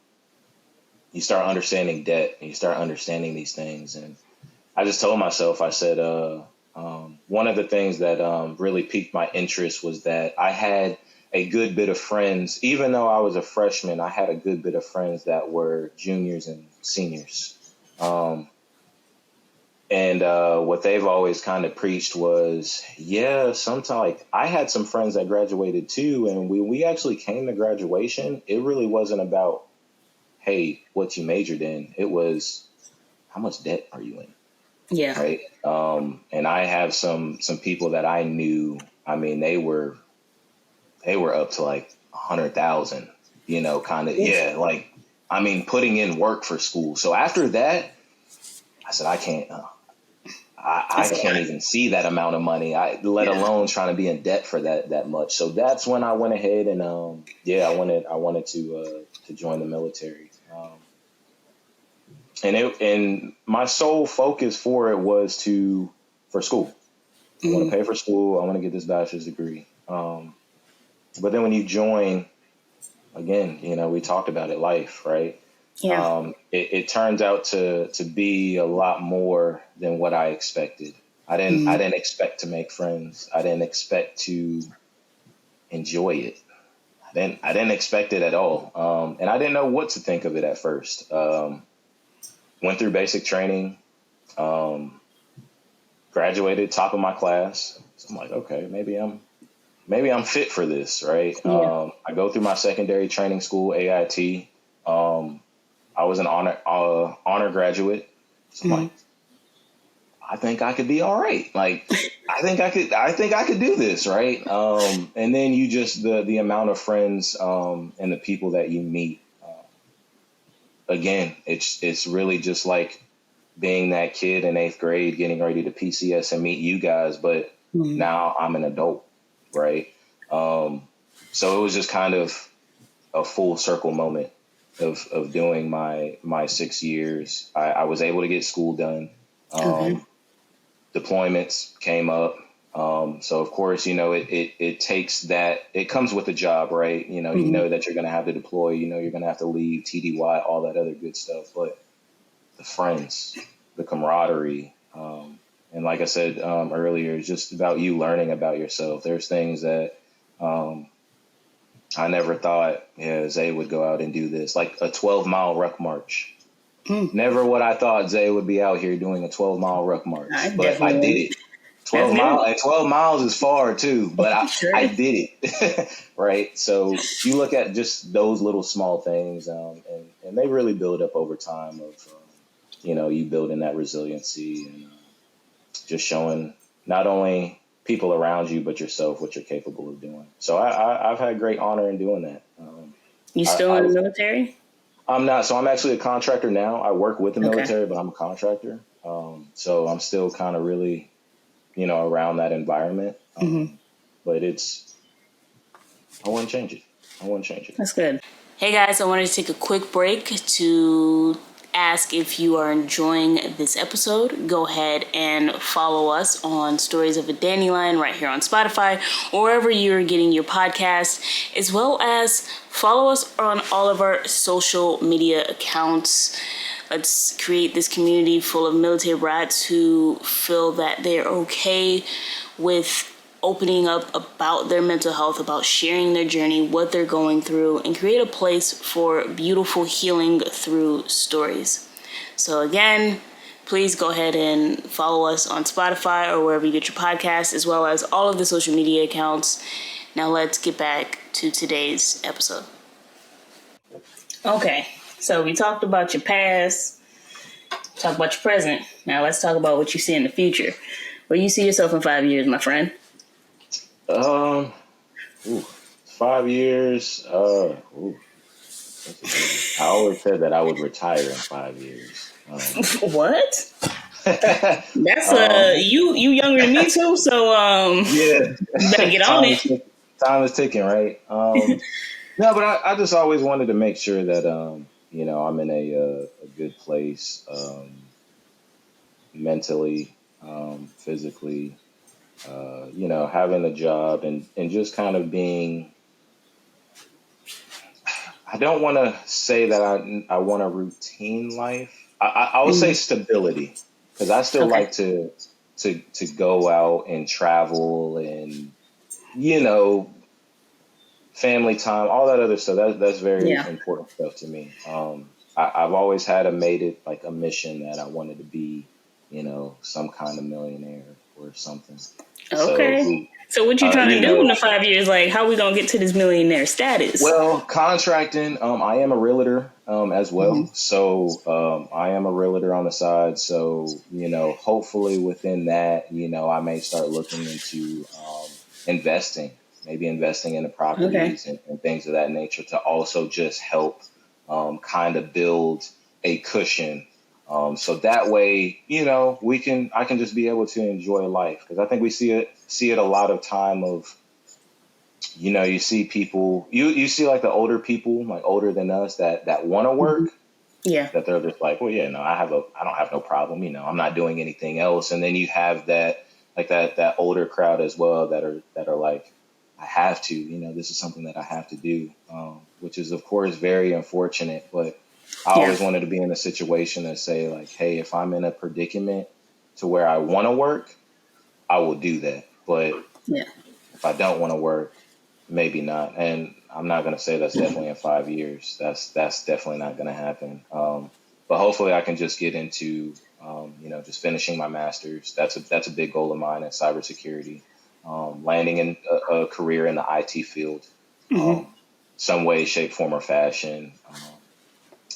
you start understanding debt and you start understanding these things. And I just told myself, I said, one of the things that really piqued my interest was that I had a good bit of friends, even though I was a freshman, I had a good bit of friends that were juniors and seniors. Um, and what they've always kind of preached was, yeah, sometimes like I had some friends that graduated too. And we actually came to graduation. It really wasn't about, hey, what you majored in. It was, how much debt are you in? Yeah. Right. And I have some people that I knew. I mean, they were up to like 100,000. Kind of, Oof. yeah. Like, I mean, putting in work for school. So after that, I said, I can't. I That's a can't lot. even see that amount of money. Let Yeah. alone trying to be in debt for that much. So that's when I went ahead and yeah, I wanted to join the military. And my sole focus for it was for school. I want to Mm-hmm. pay for school. I want to get this bachelor's degree. But then when you join, again, we talked about it, life, right? Yeah. It turns out to be a lot more than what I expected. I Mm-hmm. didn't expect to make friends. I didn't expect to enjoy it. I didn't expect it at all. And I didn't know what to think of it at first. Went through basic training. Um, Graduated top of my class. So I'm like, okay, maybe I'm fit for this, right? Yeah. I go through my secondary training school, AIT. Um, I was an honor graduate. So I'm Mm-hmm. like, I think I could be all right. Like, I think I could do this, right? And then you just the amount of friends and the people that you meet. Again, it's really just like being that kid in eighth grade getting ready to PCS and meet you guys, but Mm-hmm. now I'm an adult, right? So it was just kind of a full circle moment. of doing my 6 years, I was able to get school done. Okay. Deployments came up. So of course, it takes that, it comes with the job, right? You Hmm. know that you're going to have to deploy, you're going to have to leave TDY, all that other good stuff. But the friends, the camaraderie, and like I said earlier, it's just about you learning about yourself. There's things that um, I never thought, yeah, Zay would go out and do this, like a 12-mile ruck march. Mm. Never would I thought Zay would be out here doing a 12-mile ruck I march, but I definitely did would. it. That's 12 good. mile and 12 miles is far too, but Sure I is. did it. Right. So you look at just those little small things, and they really build up over time of, you building that resiliency and just showing not only people around you, but yourself, what you're capable of doing. So I've had great honor in doing that. You I, still in the I, military? I'm not, so I'm actually a contractor now. I work with the Okay. military, but I'm a contractor. So I'm still kind of really, around that environment. Hmm. But I wouldn't change it. I wouldn't change it. That's good. Hey guys, I wanted to take a quick break to ask if you are enjoying this episode. Go ahead and follow us on Stories of a Dandelion right here on Spotify or wherever you're getting your podcast, as well as follow us on all of our social media accounts. Let's create this community full of military brats who feel that they're okay with opening up about their mental health, about sharing their journey, what they're going through, and create a place for beautiful healing through stories. So again, please go ahead and follow us on Spotify or wherever you get your podcasts, as well as all of the social media accounts. Now let's get back to today's episode. Okay, so we talked about your past, talked about your present. Now let's talk about what you see in the future. Where you see yourself in 5 years, my friend? Um, ooh, 5 years. Ooh, that's a good one. I always said that I would retire in 5 years. What? That's Um, you younger than me too, so yeah, you better get on time it. is time is ticking, right? No, but I just always wanted to make sure that I'm in a good place, mentally, physically, having a job and just kind of being. I don't want to say that I want a routine life. I would say Mm, stability, because I still okay. like to go out and travel and you know family time, all that other stuff. That's very Yeah. important stuff to me. I've always had made it like a mission that I wanted to be, some kind of millionaire or something. So, Okay. So what you uh, trying you to do in know, the 5 years? Like, how we gonna get to this millionaire status? well, contracting. I am a realtor as Hmm. well, so I am a realtor on the side. So hopefully within that, I may start looking into investing, maybe investing in the Okay. properties and things of that nature to also just help kind of build a cushion. So that way, I can just be able to enjoy life, because I think we see it a lot of time of you see people, you see like the older people, like older than us, that want to Hmm. work, Yeah. that they're just like, well, yeah, no, I don't have no problem. I'm not doing anything else. And then you have that older crowd as well that are like, I have to, this is something that I have to do, which is of course very unfortunate. But I Yeah. always wanted to be in a situation that say like, hey, if I'm in a predicament to where I want to work, I will do that. But Yeah. if I don't want to work, maybe not. And I'm not going to say that's definitely in 5 years. That's definitely not going to happen. But hopefully, I can just get into just finishing my master's. That's a big goal of mine in cybersecurity. Landing in a career in the IT field, Hmm. um, some way, shape, form, or fashion.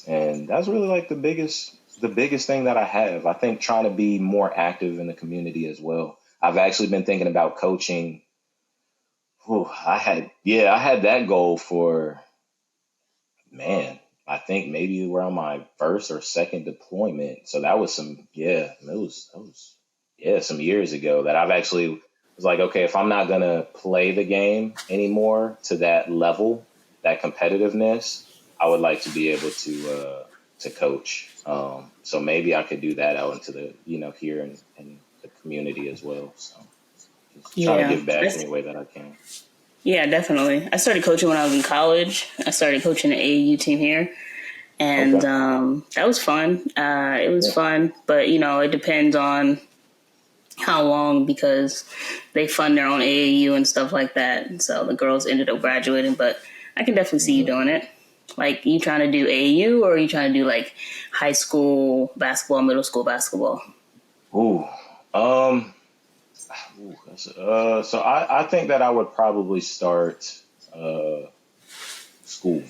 And that's really like the biggest thing that I have. I think trying to be more active in the community as well. I've actually been thinking about coaching. I had that goal for, man, I think maybe around my first or second deployment. So that was some years ago that I've actually was like, okay, if I'm not gonna play the game anymore to that level, that competitiveness, I would like to be able to coach. So maybe I could do that out into the, here in the community as well. So just trying to Yeah. give back any way that I can. Yeah, definitely. I started coaching when I was in college. I started coaching the AAU team here, and Okay. that was fun. It was Yeah. fun, but it depends on how long because they fund their own AAU and stuff like that. So the girls ended up graduating, but I can definitely see you Hmm. doing it. Like, you trying to do AAU or are you trying to do like high school basketball, middle school basketball? Ooh. Um. So I think that I would probably start uh school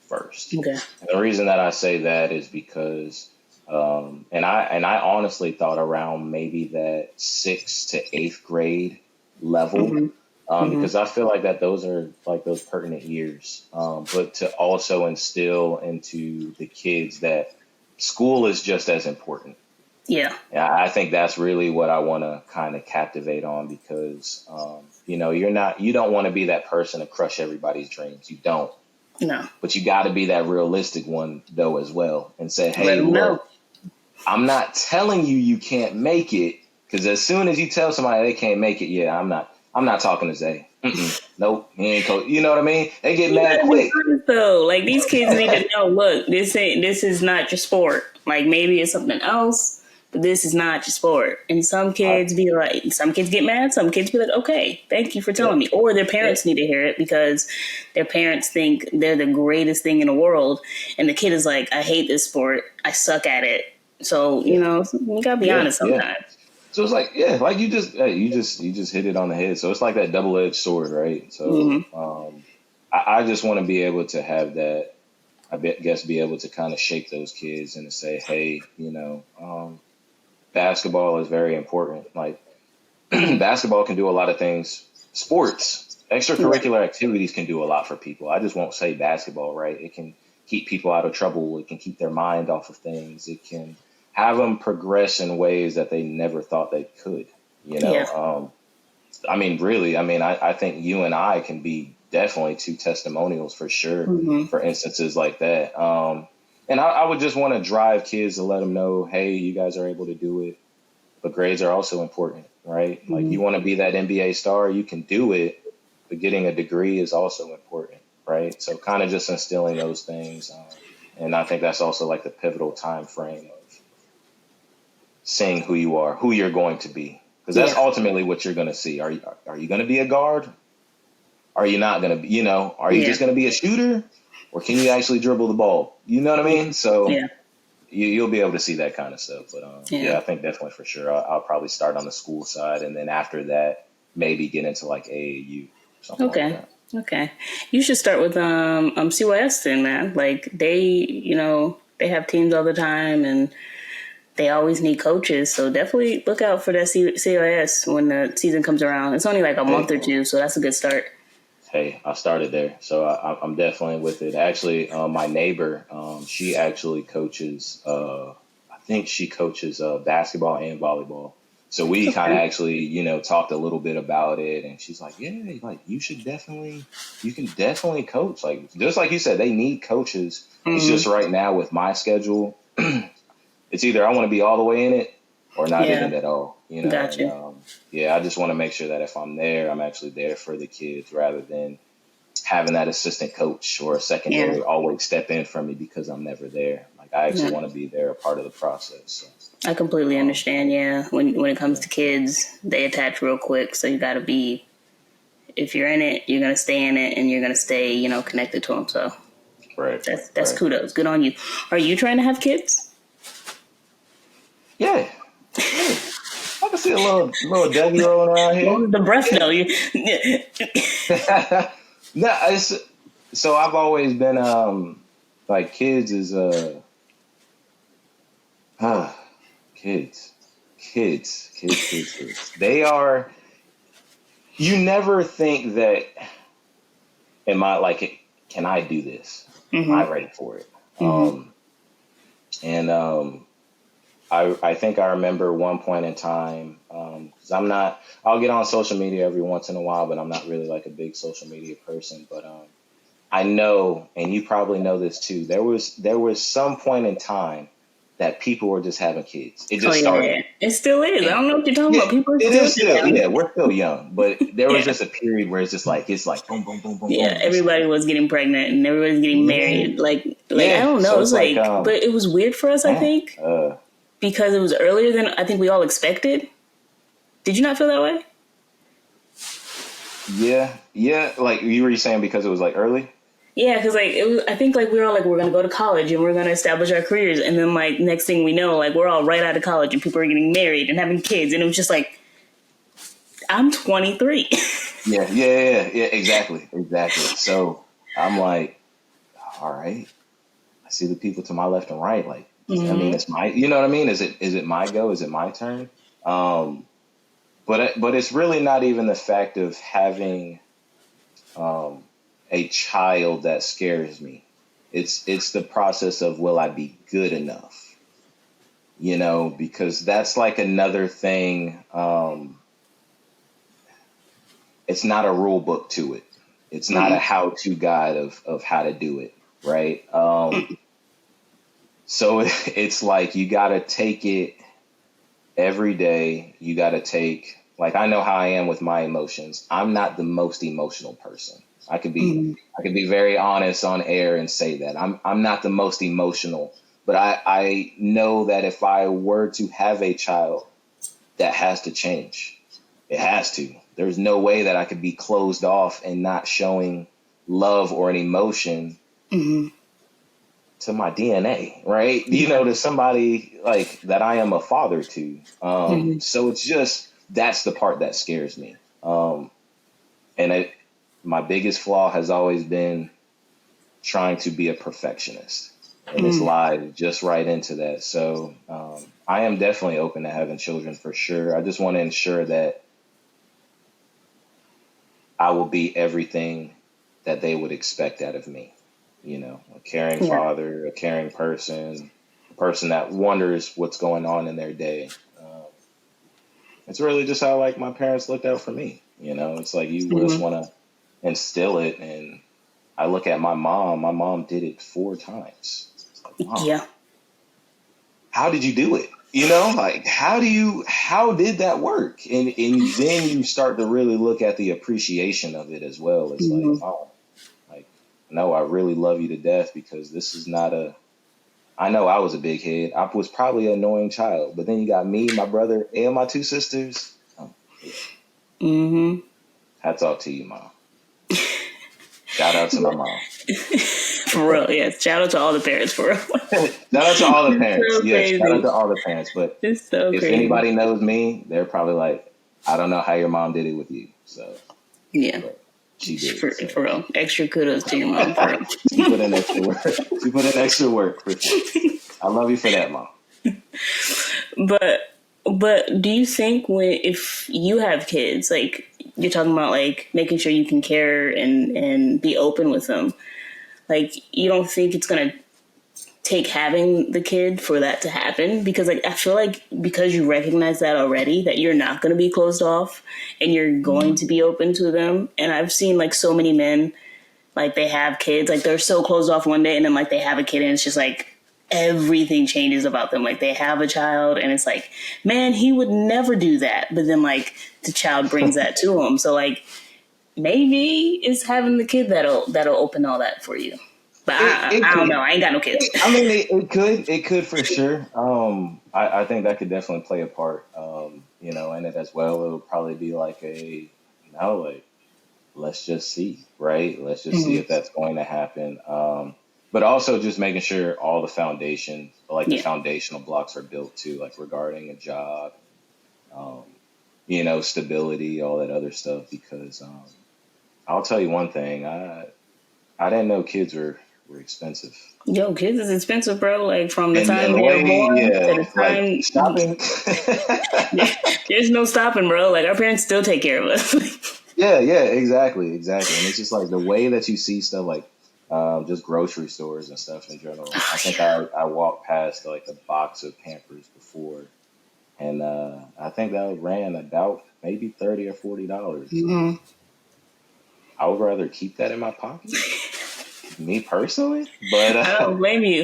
first. Okay. And the reason that I say that is because, and I honestly thought around maybe that sixth to eighth grade level, Hmm. Hmm. because I feel like that those are like those pertinent years, but to also instill into the kids that school is just as important. Yeah. Yeah, I think that's really what I want to kind of captivate on because, you don't want to be that person to crush everybody's dreams. You don't. No. But you got to be that realistic one though as well, and say, Let "Hey, them know. look, I'm not telling you you can't make it because as soon as you tell somebody they can't make it, yeah, I'm not talking to Zay. Nope, he ain't coach. You know what I mean? They get You mad gotta be quick. honest though. Like, these kids need to know. Look, this is not your sport. Like, maybe it's something else, but this is not your sport. And I, some kids get mad. Some kids be like, okay, thank you for yeah, telling me. Or their yeah, parents need to hear it because their parents think they're the greatest thing in the world, and the kid is like, I hate this sport. I suck at it. So yeah, you gotta be yeah, honest yeah. sometimes. So it's like, yeah, like you just hit it on the head. So it's like that double-edged sword, right? So Hmm. I just want to be able to have that. Guess be able to kind of shake those kids and to say, hey, basketball is very important. Like Hmm. basketball can do a lot of things. Sports, Right. extracurricular activities can do a lot for people. I just won't say basketball, right? It can keep people out of trouble. It can keep their mind off of things. It can have them progress in ways that they never thought they could. You Yeah. know, I mean, really, I mean, I think you and I can be definitely two testimonials for sure Hmm. for instances like that. And I would just want to drive kids to let them know, hey, you guys are able to do it, but grades are also important, right? Like Hmm. you want to be that NBA star, you can do it, but getting a degree is also important, right? So kind of just instilling those things. And I think that's also like the pivotal time frame of seeing who you are, who you're going to be, because that's Yeah. ultimately what you're going to see. Are you going to be a guard? Are you not going to be? Are you Yeah. just going to be a shooter, or can you actually dribble the ball? You know what I mean? So Yeah. you'll be able to see that kind of stuff. But Yeah. yeah, I think definitely for sure I'll probably start on the school side, and then after that maybe get into like AAU, something like Okay. that. Okay. You should start with CYS then, man. Like, they have teams all the time and they always need coaches. So definitely look out for that CYS when the season comes around. It's only like a month Hey, or two, so that's a good start. hey, I started there, so I'm definitely with it. Actually, my neighbor, she actually coaches. I think she coaches basketball and volleyball. So we kind of Okay. actually, talked a little bit about it, and she's like, "Yeah, like you can definitely coach. Like just like you said, they need coaches. It's Mm-hmm. just right now with my schedule, it's either I want to be all the way in it or not in Yeah. it at all, Got and you. yeah, I just want to make sure that if I'm there, I'm actually there for the kids rather than having that assistant coach or a Yeah. secondary always step in for me because I'm never there. Like I actually Yeah. want to be there, a part of the process. So, I completely um, understand. Yeah. When it comes yeah, to kids, they attach real quick. So you got to be, if you're in it, you're going to stay in it and you're going to stay, connected to them. So right, that's right, kudos. Good on you. Are you trying to have kids? yeah, yeah. I can see a little Dougie rolling around What here. was the breath Yeah. though? No, it's so I've always been like kids is ah, kids, kids. They are. You never think that am I like can I do this? Am Hmm. I ready for it? Hmm. And I think I remember one point in time because I'm not. I'll get on social media every once in a while, but I'm not really like a big social media person. But I know, and you probably know this too. There was some point in time that people were just having kids. It Oh just yeah, started. it still is. I And don't know what you're talking yeah, about. People are it still is just still, having. yeah, we're still young, but there was Yeah, just a period where it's like boom, boom, boom, boom, yeah. boom. It's like, Everybody was getting pregnant and everybody's getting yeah, married. Like I yeah. don't know. So It's it's like, like, but it was weird for us. I man, think because it was earlier than I think we all expected. Did you not feel that way? yeah, yeah. Like you were saying because it was like early. Yeah, because like it was, I think like we were all like we're gonna go to college and we're gonna establish our careers, and then like next thing we know, like we're all right out of college and people are getting married and having kids, and it was just like I'm 23. Yeah, yeah, yeah, yeah, yeah, exactly, exactly. So I'm like, all right, I see the people to my left and right. Like, does that mean Hmm. it's my, you know what I mean? Is it my go? Is it my turn? Um, but it's really not even the fact of having um, a child that scares me. It's the process of will I be good enough? Because that's like another thing. It's not a rule book to it. It's not a Mm-mm. how-to guide of how to do it, right? So it's like you got to take it every day. You got to take, like, I know how I am with my emotions. I'm not the most emotional person. I could be Mm-mm. I could be very honest on air and say that I'm not the most emotional, but I know that if I were to have a child, that has to change. It has to. There's no way that I could be closed off and not showing love or an emotion Mm-mm. to my DNA, right? Yeah. To somebody like that I am a father to. Mm-hmm. So it's just that's the part that scares me. And my biggest flaw has always been trying to be a perfectionist, and it's Mm-hmm. lied just right into that. So I am definitely open to having children for sure. I just want to ensure that I will be everything that they would expect out of me. A caring Yeah. father, a caring person, a person that wonders what's going on in their day. It's really just how like my parents looked out for me. It's like you just Mm-hmm. want to instill it. And I look at my mom. My mom did it 4 times. It's like, mom, Yeah. how did you do it? Like how did that work? And then you start to really look at the appreciation of it as well. It's like, Mm-hmm. oh, like, no, I really love you to death because this is not a. I know I was a big head. I was probably an annoying child, but then you got me, my brother, and my 2 sisters. Yeah. Mm-hmm. Hats off to you, mom. Shout out to my mom. For real, yeah. Shout out to all the parents, for real. Shout out to all the It's parents. so Yes, shout out crazy. to all the parents. But It's so if crazy. anybody knows me, they're probably like, I don't know how your mom did it with you. So, Yeah. but she did. So For real. Extra kudos to your mom, for real. she put in extra work. She put in extra work for sure. I love you for that, mom. But do you think when if you have kids, like you're talking about like making sure you can care and be open with them, like you don't think it's gonna take having the kid for that to happen? Because like I feel like because you recognize that already, that you're not gonna be closed off and you're going to be open to them. And I've seen like so many men, like they have kids, like they're so closed off one day and then like they have a kid and it's just like everything changes about them. Like they have a child and it's like, man, he would never do that. But then like the child brings that to him. So like maybe it's having the kid that'll open all that for you. But It I don't could. know. I ain't got no kids. I mean, it could for sure. I think that could definitely play a part, in it as well. It'll probably be like like, let's just see, right? Let's just see Hmm. if that's going to happen. But also just making sure all the foundation, like the Yeah. foundational blocks are built too, like regarding a job, um, stability, all that other stuff. Because I'll tell you one thing, I didn't know kids were expensive. Yo, kids is expensive, bro. Like from the And time the they're way, born to yeah, the like time shopping. there's no stopping, bro. Like our parents still take care of us. Yeah, yeah, exactly, exactly. And it's just like the way that you see stuff like just grocery stores and stuff in general. I Oh think yeah. I walked past like a box of Pampers before, and I think that ran about maybe $30 or $40. Hmm. I would rather keep that in my pocket. me personally, but I don't blame you.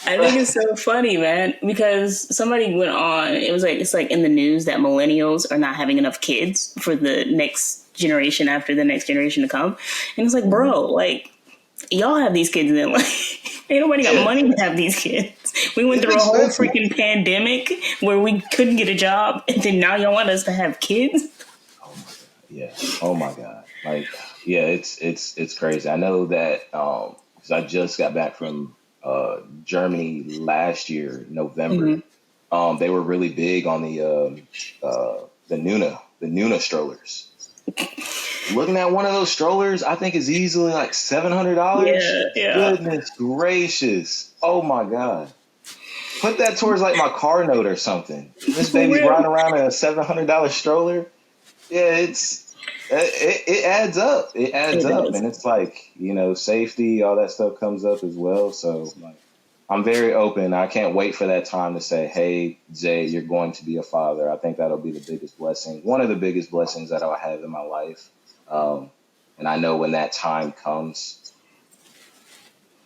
I think it's so funny, man, because somebody went on. It was like it's like in the news that millennials are not having enough kids for the next generation after the next generation to come, and it's like, bro, like y'all have these kids, and then like ain't nobody got yeah, money to have these kids. We went it's through a whole expensive. freaking pandemic where we couldn't get a job, and then now y'all want us to have kids. Oh my god, yeah. Oh my god, like yeah, it's crazy. I know that because I just got back from Germany last year, November. Mm-hmm. They were really big on the Nuna strollers. Looking at one of those strollers, I think is easily like $700. Yeah, yeah, Goodness gracious! Oh my god! Put that towards like my car note or something. This for baby's real. riding around in a $700 stroller. Yeah, it adds up. It adds It up, does. and it's like safety, all that stuff comes up as well. So like, I'm very open. I can't wait for that time to say, "Hey, Jay, you're going to be a father." I think that'll be the biggest blessing, one of the biggest blessings that I'll have in my life. Um, and I know when that time comes,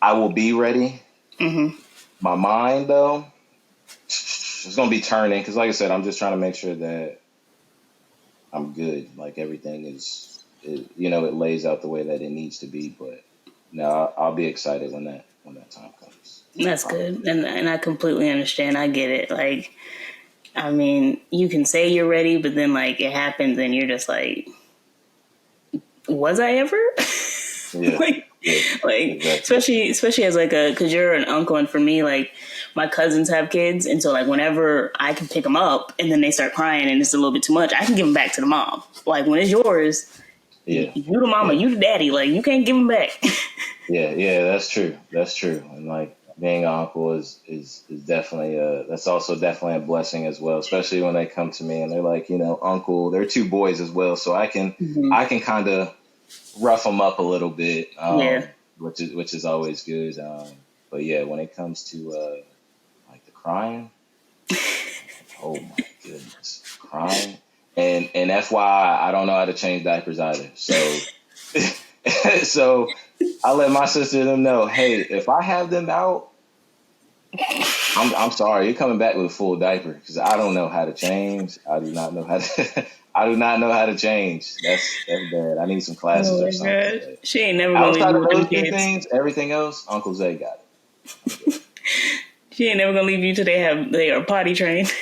I will be ready. Mm-hmm. My mind, though, it's going to be turning because, like I said, I'm just trying to make sure that I'm good. Like everything it lays out the way that it needs to be. But no, I'll be excited when that time comes. I That's promise. good, and I completely understand. I get it. Like, I mean, you can say you're ready, but then like it happens, and you're just like, was I ever? Yeah, like, yeah, like exactly. especially as like because you're an uncle, and for me, like my cousins have kids, and so like whenever I can pick them up, and then they start crying, and it's a little bit too much, I can give them back to the mom. Like when it's yours, Yeah, you the mama, yeah, you the daddy. Like you can't give them back. yeah, yeah. That's true. That's true. And like being an uncle is definitely that's also definitely a blessing as well. Especially when they come to me and they're like, uncle. They're two boys as well, so I can Hmm. I can kind of rough them up a little bit, Yeah. which is always good. But yeah, when it comes to like the crying, oh my goodness, crying, and FYI, I don't know how to change diapers either. So so I let my sister and them know, hey, if I have them out, I'm sorry, you're coming back with a full diaper because I don't know how to change. I do not know how to. I do not know how to change. That's bad. I need some classes Oh or my something. god, But she ain't never gonna leave outside you of with them those two kids. things, everything else, Uncle Zay got it. I'm good. She ain't never gonna leave you till they are potty trained.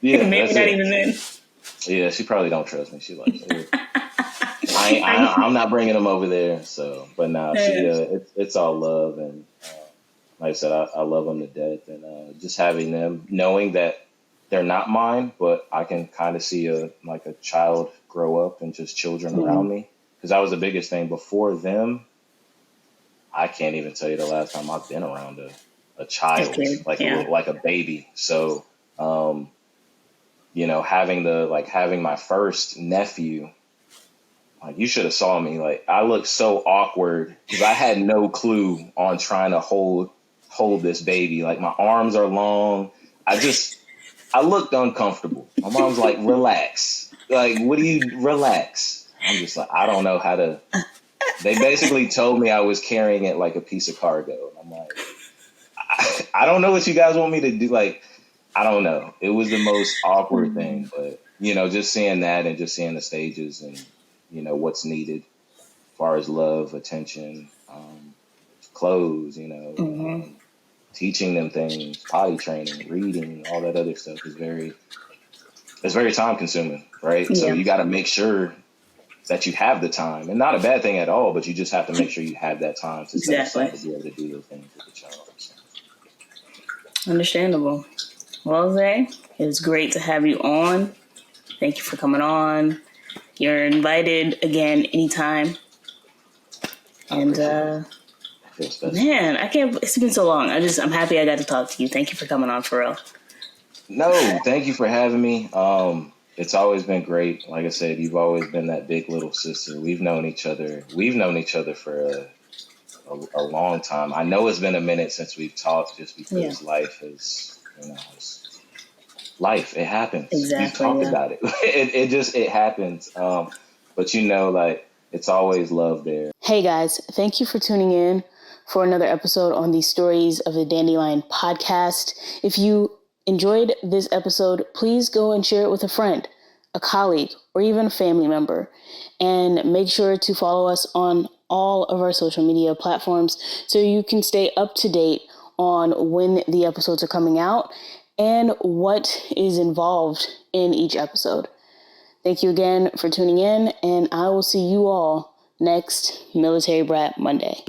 Yeah, Maybe that's not it. even then. Yeah, she probably don't trust me. She like, I'm not bringing them over there. So, but now it's all love and like I said, I love them to death and just having them knowing that they're not mine, but I can kind of see a child grow up and just children around Mhm. me because that was the biggest thing before them. I can't even tell you the last time I've been around a child Okay. like a Yeah. little like a baby. So, um, having my first nephew. Like you should have saw me. Like I looked so awkward because I had no clue on trying to hold this baby. Like my arms are long. I looked uncomfortable. My mom's like, relax. Like, what do you relax? I'm just like, I don't know how to. They basically told me I was carrying it like a piece of cargo. And I'm like, I don't know what you guys want me to do. Like, I don't know. It was the most awkward thing, but just seeing that and just seeing the stages and what's needed as far as love, attention, clothes, Hmm. teaching them things, potty training, reading, all that other stuff it's very time consuming, right? So Yeah. you got to make sure that you have the time, and not a bad thing at all, but you just have to make sure you have that time to set Exactly. aside to be able to do those things with the child. So. Understandable. Well, Zay, it was great to have you on. Thank you for coming on. You're invited again anytime. I And appreciate it. I feel special. man, I can't. It's been so long. I'm happy I got to talk to you. Thank you for coming on for real. No, thank you for having me. It's always been great. Like I said, you've always been that big little sister. We've known each other. We've known each other for a long time. I know it's been a minute since we've talked, just Yeah. because life is, it's life. It happens. We've Exactly. talked Yeah. about it. It happens. But like it's always love there. Hey guys, thank you for tuning in. for another episode on the Stories of the Dandelion podcast. If you enjoyed this episode, please go and share it with a friend, a colleague, or even a family member. And make sure to follow us on all of our social media platforms so you can stay up to date on when the episodes are coming out and what is involved in each episode. Thank you again for tuning in, and I will see you all next Military Brat Monday.